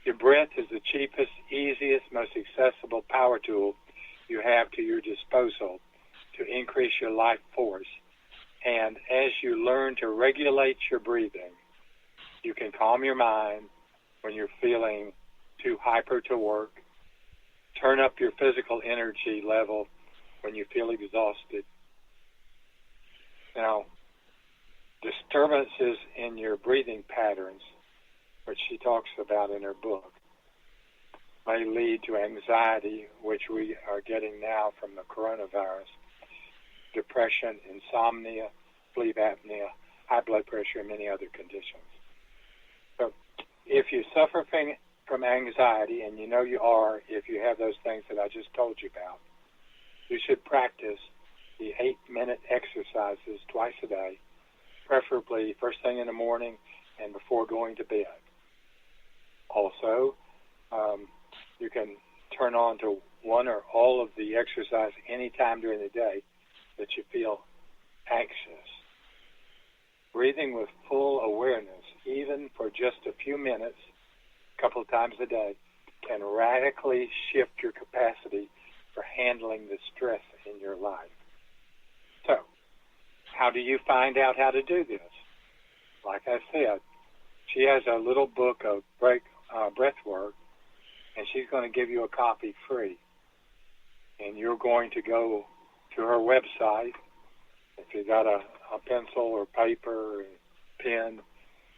Your breath is the cheapest, easiest, most accessible power tool you have to your disposal to increase your life force. And as you learn to regulate your breathing, you can calm your mind when you're feeling too hyper to work, turn up your physical energy level when you feel exhausted. Now, disturbances in your breathing patterns, which she talks about in her book, may lead to anxiety, which we are getting now from the coronavirus, depression, insomnia, sleep apnea, high blood pressure, and many other conditions. So if you suffer from anxiety, and you know you are if you have those things that I just told you about, you should practice the 8-minute exercises twice a day, preferably first thing in the morning and before going to bed. Also, you can turn on to one or all of the exercise anytime during the day that you feel anxious. Breathing with full awareness, even for just a few minutes, a couple of times a day, can radically shift your capacity for handling the stress in your life. So, how do you find out how to do this? Like I said, she has a little book of breath work, and she's going to give you a copy free. And you're going to go to her website. If you got a pencil or paper or pen,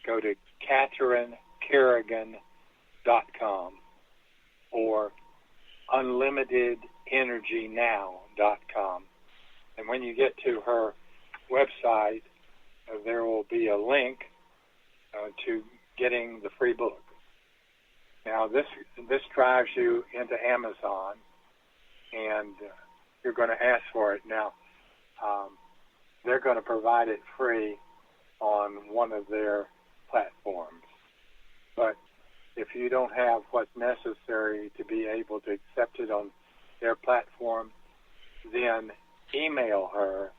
go to KatherineKerrigan.com or unlimitedenergynow.com. And when you get to her website, there will be a link to getting the free book. Now, this drives you into Amazon, and you're going to ask for it. Now, they're going to provide it free on one of their platforms. But if you don't have what's necessary to be able to accept it on their platform, then email her,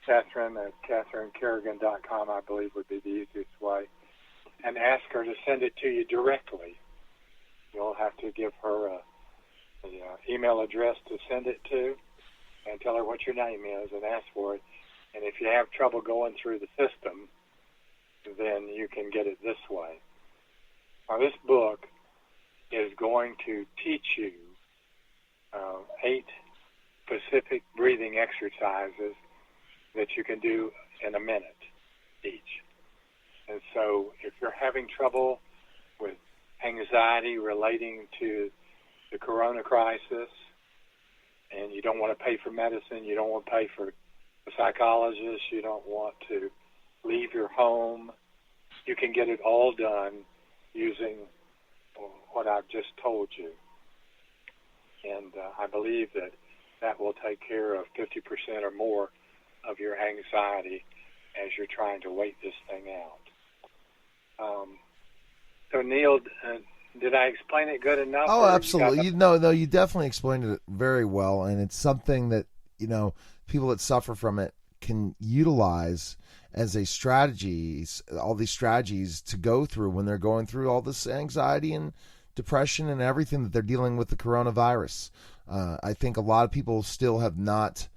Catherine at KatherineKerrigan.com, I believe would be the easiest way, and ask her to send it to you directly. You'll have to give her the email address to send it to and tell her what your name is and ask for it. And if you have trouble going through the system, then you can get it this way. Now, this book is going to teach you 8 specific breathing exercises that you can do in a minute each. And so if you're having trouble with anxiety relating to the corona crisis, and you don't want to pay for medicine, you don't want to pay for a psychologist, you don't want to leave your home, you can get it all done using what I've just told you. And I believe that will take care of 50% or more of your anxiety as you're trying to wait this thing out. So, Neil, did I explain it good enough? Oh, absolutely. No, you definitely explained it very well, and it's something that, people that suffer from it can utilize as a strategies, all these strategies to go through when they're going through all this anxiety and depression and everything that they're dealing with the coronavirus. I think a lot of people still have not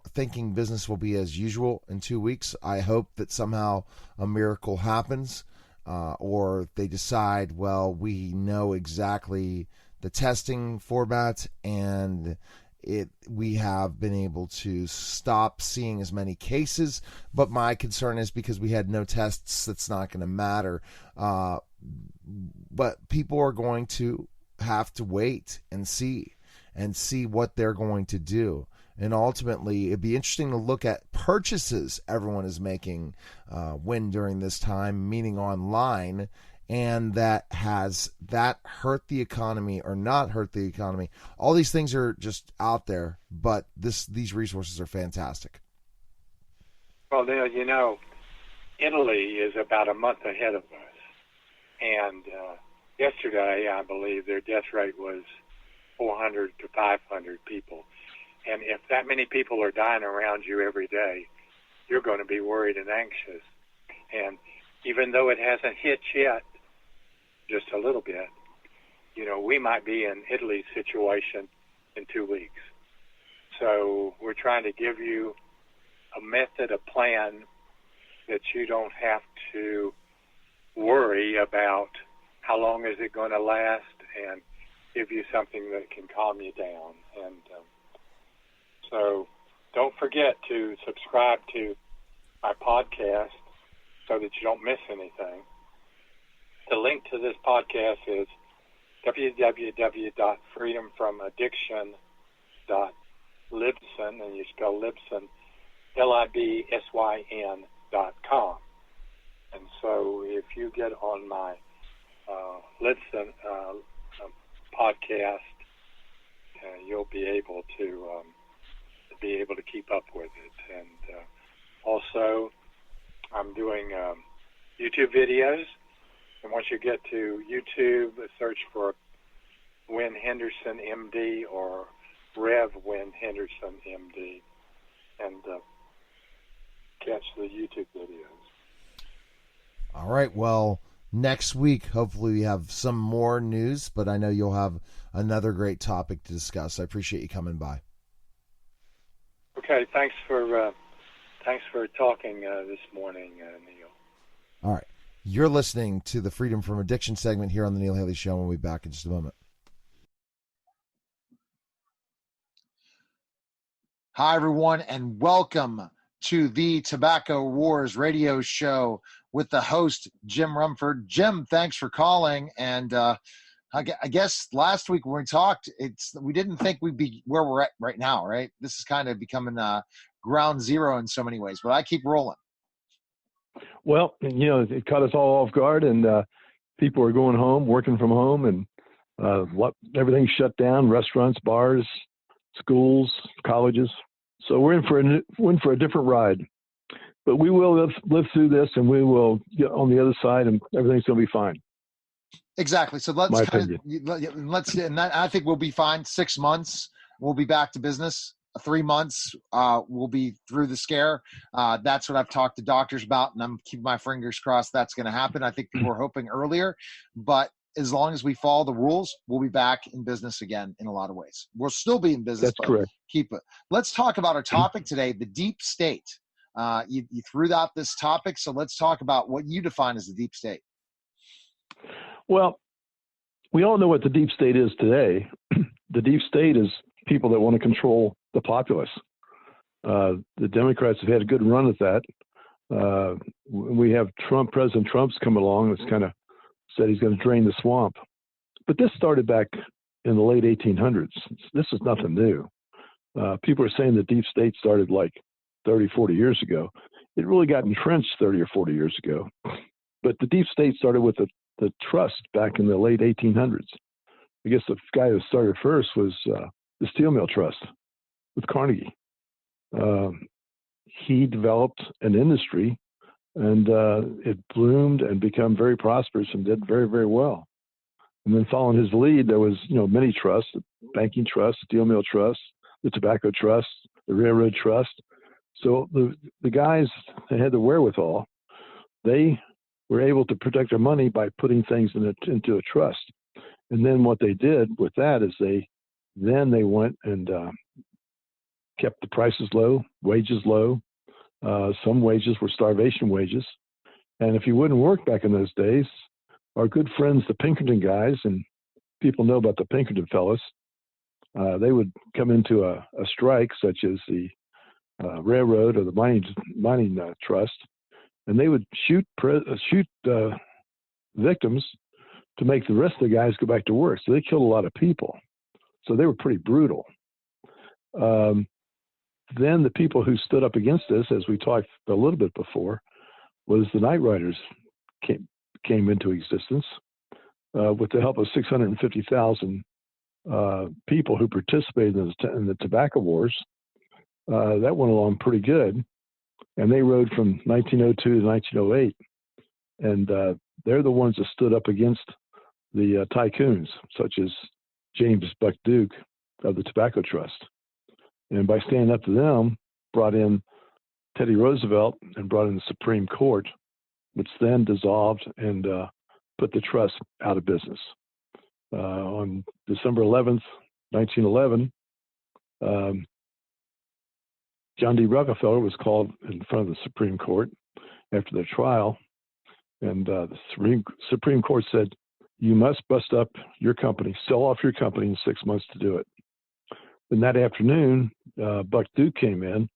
thinking business will be as usual in 2 weeks. I hope that somehow a miracle happens, or they decide, well, we know exactly the testing format, and we have been able to stop seeing as many cases. But my concern is because we had no tests, that's not going to matter. But people are going to have to wait and see what they're going to do. And ultimately, it'd be interesting to look at purchases everyone is making during this time, meaning online, and has that hurt the economy or not hurt the economy. All these things are just out there, but these resources are fantastic. Well, Neil, Italy is about a month ahead of us. And yesterday, I believe their death rate was 400 to 500 people. And if that many people are dying around you every day, you're going to be worried and anxious. And even though it hasn't hit yet, just a little bit, we might be in Italy's situation in 2 weeks. So we're trying to give you a method, a plan that you don't have to worry about how long is it going to last, and give you something that can calm you down. And so don't forget to subscribe to my podcast so that you don't miss anything. The link to this podcast is www.freedomfromaddiction.libsyn, and you spell Libsyn, LIBSYN.com. And so if you get on my Libsyn podcast, you'll be able to be able to keep up with it. And also, I'm doing YouTube videos. And once you get to YouTube, search for Win Henderson MD or Rev Win Henderson MD and catch the YouTube videos. All right. Well, next week, hopefully we have some more news, but I know you'll have another great topic to discuss. I appreciate you coming by. Okay. Thanks for talking this morning, Neil. All right. You're listening to the Freedom from Addiction segment here on the Neil Haley Show. We'll be back in just a moment. Hi, everyone, and welcome to the Tobacco Wars radio show with the host, Jim Rumford. Jim, thanks for calling. And I guess last week when we talked, we didn't think we'd be where we're at right now, right? This is kind of becoming ground zero in so many ways, but I keep rolling. Well, it caught us all off guard, and people are going home, working from home, and everything's shut down, restaurants, bars, schools, colleges. So we're in for a different ride. But we will live through this, and we will get on the other side, and everything's going to be fine. Exactly. So let's and I think we'll be fine. 6 months, we'll be back to business. 3 months, we'll be through the scare. That's what I've talked to doctors about, and I'm keeping my fingers crossed that's going to happen. I think people were hoping earlier, but as long as we follow the rules, we'll be back in business again in a lot of ways. We'll still be in business. That's correct. Keep it. Let's talk about our topic today, the deep state. You threw out this topic, so let's talk about what you define as the deep state. Well, we all know what the deep state is today. The deep state is people that want to control the populace. The Democrats have had a good run at that. We have President Trump's come along that's kind of said he's going to drain the swamp. But this started back in the late 1800s. This is nothing new. People are saying the deep state started like 30, 40 years ago. It really got entrenched 30 or 40 years ago. But the deep state started with the trust back in the late 1800s. I guess the guy who started first was the Steel Mill Trust with Carnegie. He developed an industry, and it bloomed and became very prosperous and did very, very well. And then following his lead, there was many trusts: the banking trust, steel mill trust, the tobacco trust, the railroad trust. So the guys that had the wherewithal, they were able to protect their money by putting things into a trust. And then what they did with that is they went and kept the prices low, wages low. Some wages were starvation wages. And if you wouldn't work back in those days, our good friends, the Pinkerton guys, and people know about the Pinkerton fellas, they would come into a strike, such as the railroad or the mining trust, and they would shoot victims to make the rest of the guys go back to work. So they killed a lot of people. So they were pretty brutal. Then the people who stood up against this, as we talked a little bit before, was the Night Riders came into existence with the help of 650,000 people who participated in the tobacco wars. That went along pretty good. And they rode from 1902 to 1908. And they're the ones that stood up against the tycoons, such as James Buck Duke of the Tobacco Trust. And by standing up to them, brought in Teddy Roosevelt and brought in the Supreme Court, which then dissolved and put the trust out of business. On December 11th, 1911, John D. Rockefeller was called in front of the Supreme Court after their trial, and the Supreme Court said, you must bust up your company, sell off your company in 6 months to do it. And that afternoon, Buck Duke came in, and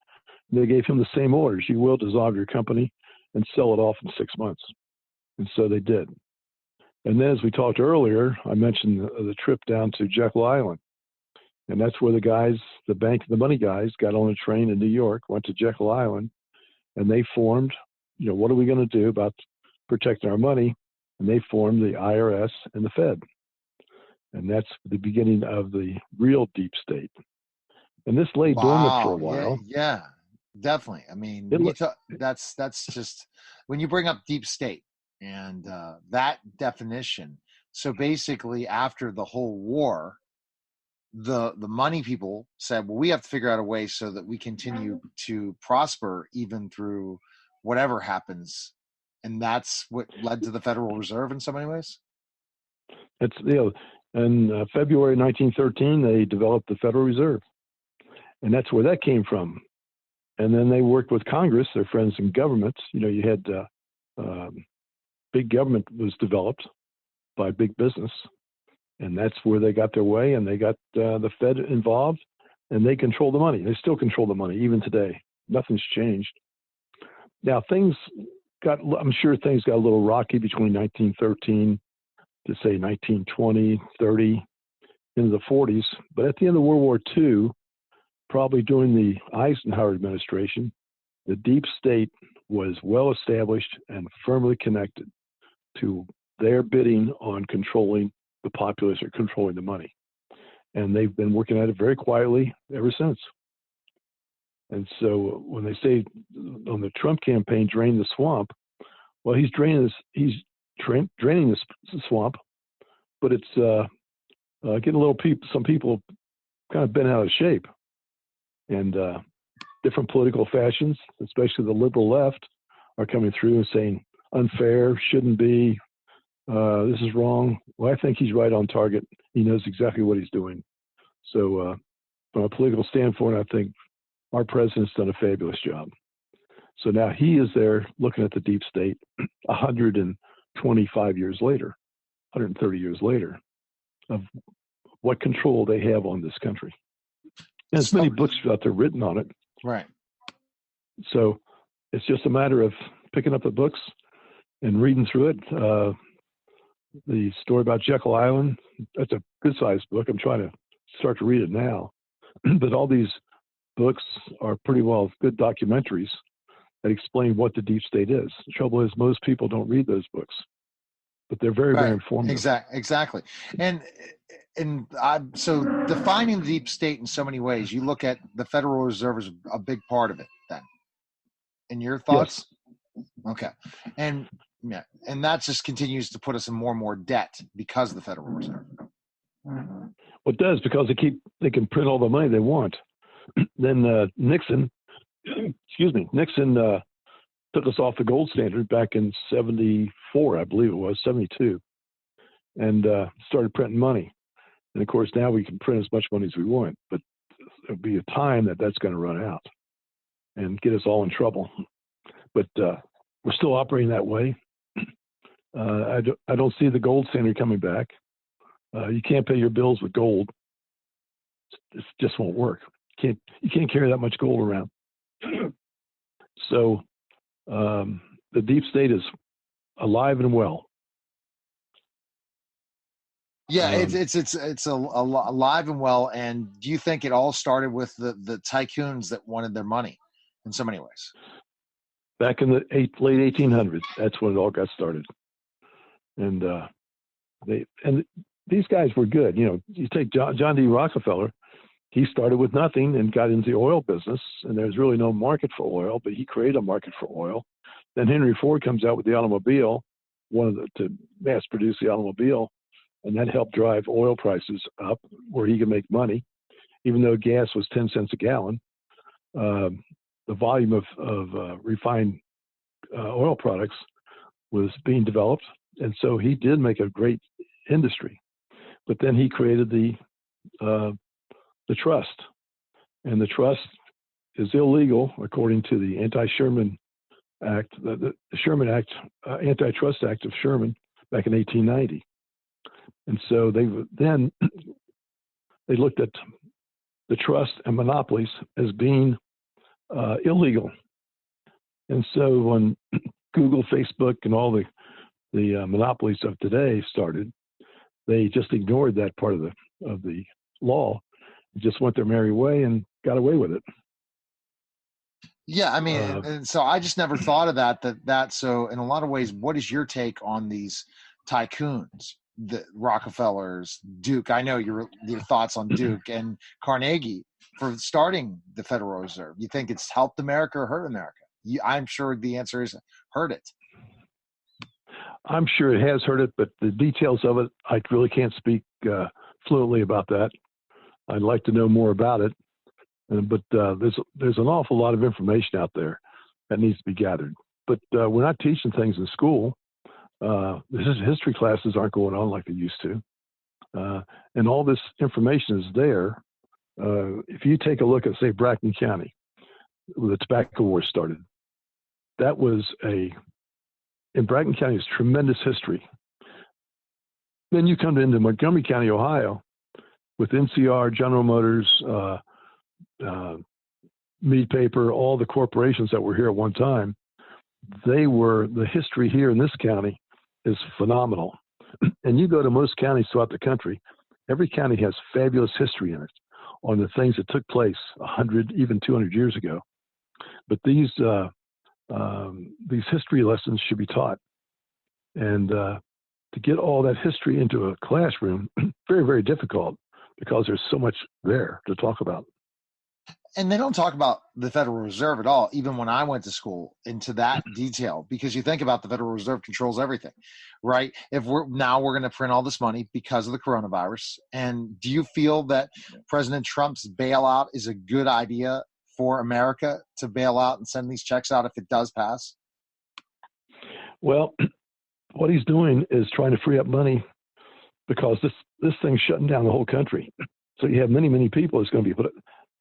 they gave him the same orders. You will dissolve your company and sell it off in 6 months. And so they did. And then, as we talked earlier, I mentioned the trip down to Jekyll Island. And that's where the money guys got on a train in New York, went to Jekyll Island, and they formed, what are we going to do about protecting our money? And they formed the IRS and the Fed. And that's the beginning of the real deep state. And this lay dormant for a Wow. while. Yeah, definitely. I mean, It when you look, talk, that's just when you bring up deep state and that definition. So basically, after the whole war, the money people said, well, we have to figure out a way so that we continue to prosper even through whatever happens, and that's what led to the Federal Reserve in so many ways. it's in February 1913 they developed the Federal Reserve, and that's where that came from. And then they worked with Congress, their friends in government. You had big government was developed by big business, and that's where they got their way. And they got the Fed involved, and they control the money. They still control the money even today. Nothing's changed. Now I'm sure things got a little rocky between 1913 to say 1920, 30, into the 40s. But at the end of World War II, probably during the Eisenhower administration, the deep state was well established and firmly connected to their bidding on controlling the populace or controlling the money. And they've been working at it very quietly ever since. And so when they say on the Trump campaign, drain the swamp, well, he's draining this swamp, but it's getting a little some people kind of bent out of shape. And different political fashions, especially the liberal left, are coming through and saying unfair, shouldn't be, this is wrong. Well, I think he's right on target. He knows exactly what he's doing. So from a political standpoint, I think our president's done a fabulous job. So now he is there looking at the deep state 125 years later, 130 years later, of what control they have on this country. And there's many books out there written on it. Right. So it's just a matter of picking up the books and reading through it. The story about Jekyll Island, that's a good-sized book. I'm trying to start to read it now. But all these books are pretty well good documentaries that explain what the deep state is. The trouble is most people don't read those books, but they're very, very informative. Exactly. And so defining the deep state in so many ways, you look at the Federal Reserve as a big part of it then. And your thoughts? Yes. Okay. And that just continues to put us in more and more debt because of the Federal Reserve. Well, it does, because they can print all the money they want. Then Nixon took us off the gold standard back in 74, I believe it was, 72, and started printing money. And of course, now we can print as much money as we want, but there'll be a time that's going to run out and get us all in trouble. But we're still operating that way. I don't see the gold standard coming back. You can't pay your bills with gold. It just won't work. You can't carry that much gold around. So the deep state is alive and well. Yeah, it's alive and well. And do you think it all started with the tycoons that wanted their money in so many ways? Back in the late 1800s, that's when it all got started. And these guys were good. You take John D. Rockefeller. He started with nothing and got into the oil business, and there's really no market for oil, but he created a market for oil. Then Henry Ford comes out with the automobile, to mass produce the automobile, and that helped drive oil prices up where he could make money. Even though gas was 10 cents a gallon, the volume of refined oil products was being developed, and so he did make a great industry. But then he created the trust, and the trust is illegal according to the Anti-Sherman Act, the Sherman Act, Antitrust Act of Sherman back in 1890. And so they looked at the trust and monopolies as being illegal. And so when Google, Facebook, and all the monopolies of today started, they just ignored that part of the law, just went their merry way and got away with it. Yeah, I mean, and so I just never thought of that. So in a lot of ways, what is your take on these tycoons? the Rockefellers, Duke. I know your thoughts on Duke and Carnegie for starting the Federal Reserve. You think it's helped America or hurt America? I'm sure the answer is hurt it. I'm sure it has hurt it, but the details of it, I really can't speak fluently about that. I'd like to know more about it, but there's an awful lot of information out there that needs to be gathered. But we're not teaching things in school. History classes aren't going on like they used to. And all this information is there. If you take a look at, say, Bracken County, where the tobacco war started, that was in Bracken County is tremendous history. Then you come into Montgomery County, Ohio, with NCR, General Motors, Mead Paper, all the corporations that were here at one time. The history here in this county is phenomenal. And you go to most counties throughout the country, every county has fabulous history in it on the things that took place 100, even 200 years ago. But these history lessons should be taught. And to get all that history into a classroom, very, very difficult because there's so much there to talk about. And they don't talk about the Federal Reserve at all, even when I went to school, into that detail, because you think about the Federal Reserve controls everything, right? If we're going to print all this money because of the coronavirus. And do you feel that President Trump's bailout is a good idea for America to bail out and send these checks out if it does pass? Well, what he's doing is trying to free up money because this thing's shutting down the whole country. So you have many, many people that's going to be put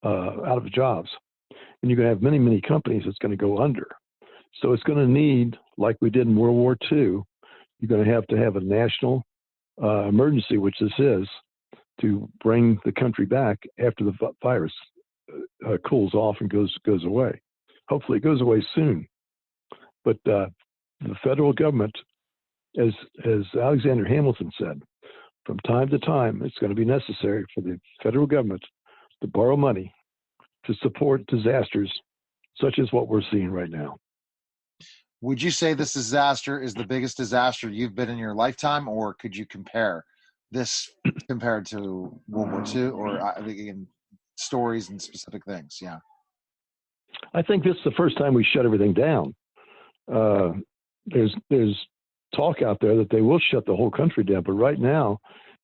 out of jobs. And you're going to have many, many companies that's going to go under. So it's going to need, like we did in World War II, you're going to have a national emergency, which this is, to bring the country back after the virus cools off and goes away. Hopefully it goes away soon. But the federal government, as Alexander Hamilton said, from time to time, it's going to be necessary for the federal government to borrow money to support disasters such as what we're seeing right now. Would you say this disaster is the biggest disaster you've been in your lifetime, or could you compare this compared to World War II, or in stories and specific things? Yeah. I think this is the first time we shut everything down. There's talk out there that they will shut the whole country down, but right now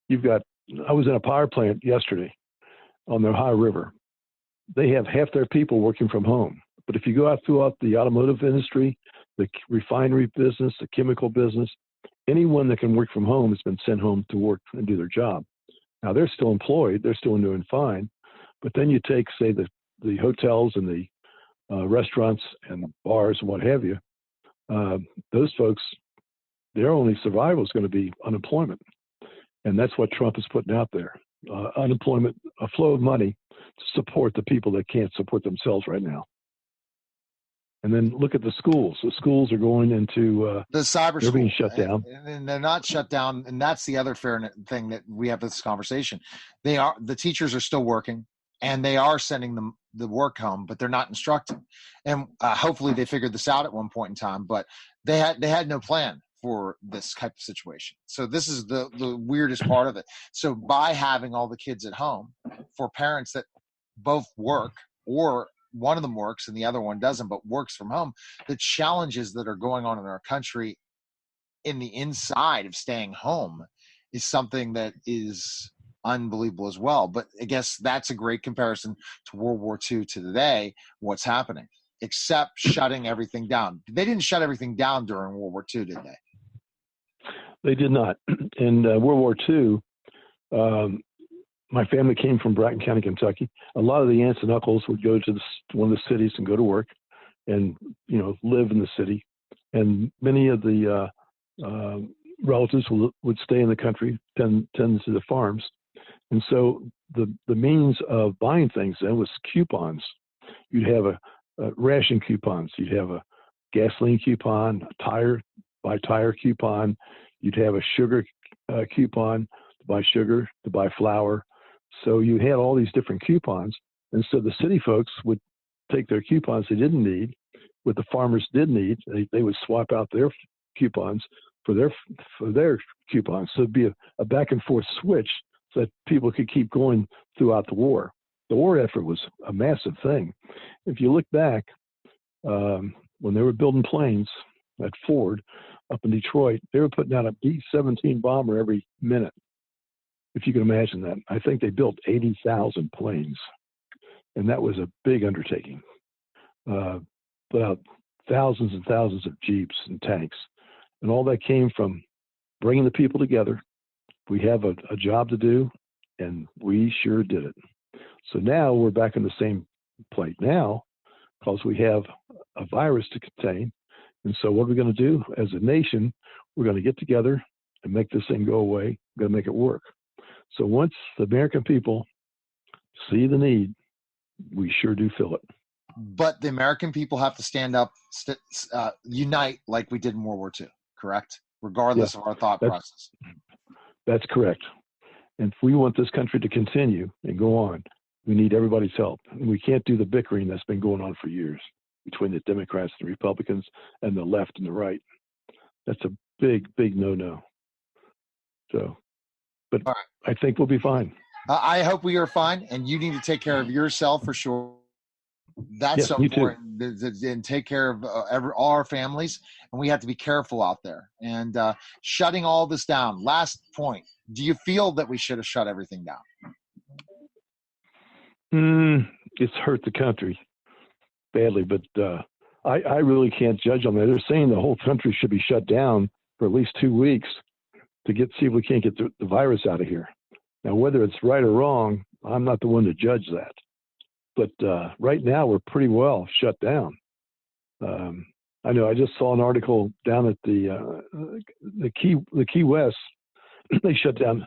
I was in a power plant yesterday on the Ohio River. They have half their people working from home. But if you go out throughout the automotive industry, the refinery business, the chemical business, anyone that can work from home has been sent home to work and do their job. Now they're still employed, they're still doing fine. But then you take, say, the hotels and the restaurants and bars and what have you, those folks, their only survival is going to be unemployment. And that's what Trump is putting out there. Unemployment, a flow of money to support the people that can't support themselves right now. And then look at the schools. The schools are going into the cyber they're being shut down. And they're not shut down. And that's the other fair thing that we have this conversation. The teachers are still working, and they are sending them the work home, but they're not instructing. And hopefully they figured this out at one point in time, but they had no plan for this type of situation. So this is the weirdest part of it. So by having all the kids at home, for parents that both work, or one of them works and the other one doesn't, but works from home, the challenges that are going on in our country in the inside of staying home is something that is unbelievable as well. But I guess that's a great comparison to World War II to today, what's happening, except shutting everything down. They didn't shut everything down during World War II, did they? They did not. In World War II, my family came from Bracken County, Kentucky. A lot of the aunts and uncles would go to one of the cities and go to work and, live in the city. And many of the relatives would stay in the country, tend to the farms. And so the means of buying things then was coupons. You'd have a ration coupons. You'd have a gasoline coupon, buy tire coupon. You'd have a sugar coupon to buy sugar, to buy flour. So you had all these different coupons. And so the city folks would take their coupons they didn't need, what the farmers did need. They would swap out their coupons for their coupons. So it'd be a back and forth switch so that people could keep going throughout the war. The war effort was a massive thing. If you look back, when they were building planes at Ford up in Detroit, they were putting out a B-17 bomber every minute, if you can imagine that. I think they built 80,000 planes, and that was a big undertaking. Put out thousands and thousands of Jeeps and tanks, and all that came from bringing the people together. We have a job to do, and we sure did it. So now we're back in the same plate now because we have a virus to contain. And so what are we going to do as a nation? We're going to get together and make this thing go away. We're going to make it work. So once the American people see the need, we sure do feel it. But the American people have to stand up, unite like we did in World War II, correct? Regardless of our thought process. That's correct. And if we want this country to continue and go on, we need everybody's help. And we can't do the bickering that's been going on for years between the Democrats and the Republicans and the left and the right. That's a big, big no-no. So, but I think we'll be fine. I hope we are fine, and you need to take care of yourself for sure. That's so important. And take care of all our families, and we have to be careful out there. And shutting all this down. Last point. Do you feel that we should have shut everything down? It's hurt the country badly, but I really can't judge on that. They're saying the whole country should be shut down for at least 2 weeks to see if we can't get the virus out of here. Now, whether it's right or wrong, I'm not the one to judge that. But right now, we're pretty well shut down. I know I just saw an article down at the Key West. They shut down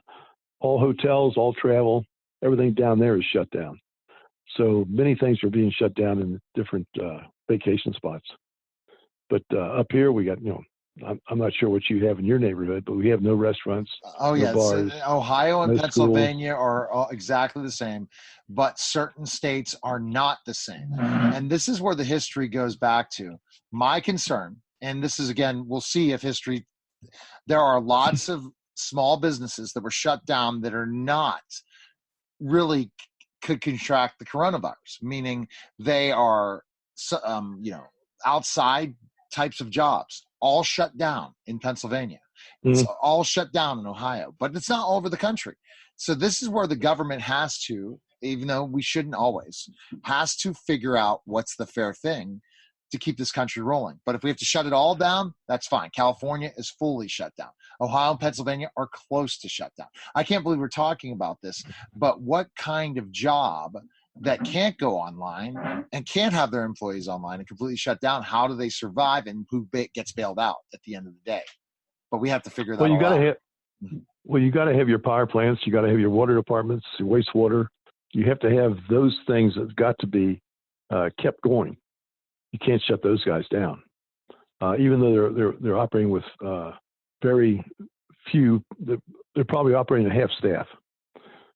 all hotels, all travel, everything down there is shut down. So many things are being shut down in different vacation spots. But up here, we got, I'm not sure what you have in your neighborhood, but we have no restaurants. Oh, no bars, Ohio and no Pennsylvania are all exactly the same, but certain states are not the same. And this is where the history goes back to. My concern, and this is, again, we'll see if history, there are lots of small businesses that were shut down that are not really could contract the coronavirus, meaning they are, outside types of jobs, all shut down in Pennsylvania. It's all shut down in Ohio, but it's not all over the country. So this is where the government has to, even though we shouldn't always, has to figure out what's the fair thing to keep this country rolling. But if we have to shut it all down, that's fine. California is fully shut down. Ohio and Pennsylvania are close to shut down. I can't believe we're talking about this, but what kind of job that can't go online and can't have their employees online and completely shut down, how do they survive, and who gets bailed out at the end of the day? But we have to figure that out. You got to have your power plants. You got to have your water departments, your wastewater. You have to have those things that have got to be kept going. You can't shut those guys down, even though they're operating with very few. They're probably operating at half staff.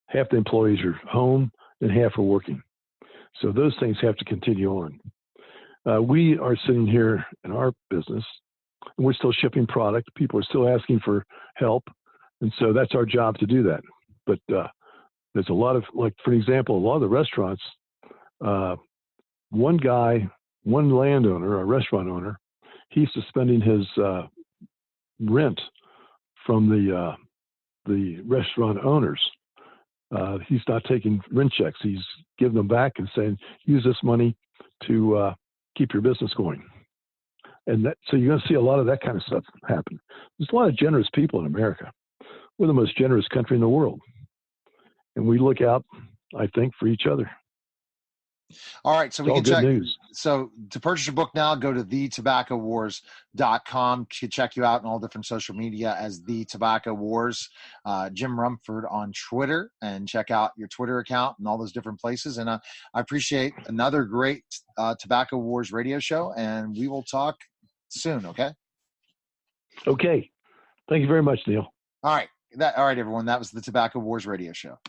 Half the employees are home and half are working. So those things have to continue on. We are sitting here in our business, and we're still shipping product. People are still asking for help, and so that's our job to do that. But there's a lot of, like, for example, a lot of the restaurants, one landowner, a restaurant owner, he's suspending his rent from the restaurant owners. He's not taking rent checks. He's giving them back and saying, use this money to keep your business going. And so you're going to see a lot of that kind of stuff happen. There's a lot of generous people in America. We're the most generous country in the world. And we look out, I think, for each other. All right, so we can check. So to purchase your book now, go to thetobaccowars.com. You can check you out on all different social media as The Tobacco Wars. Jim Rumford on Twitter, and check out your Twitter account and all those different places. And I appreciate another great Tobacco Wars radio show, and we will talk soon, okay? Okay. Thank you very much, Neil. All right. All right, everyone. That was the Tobacco Wars radio show.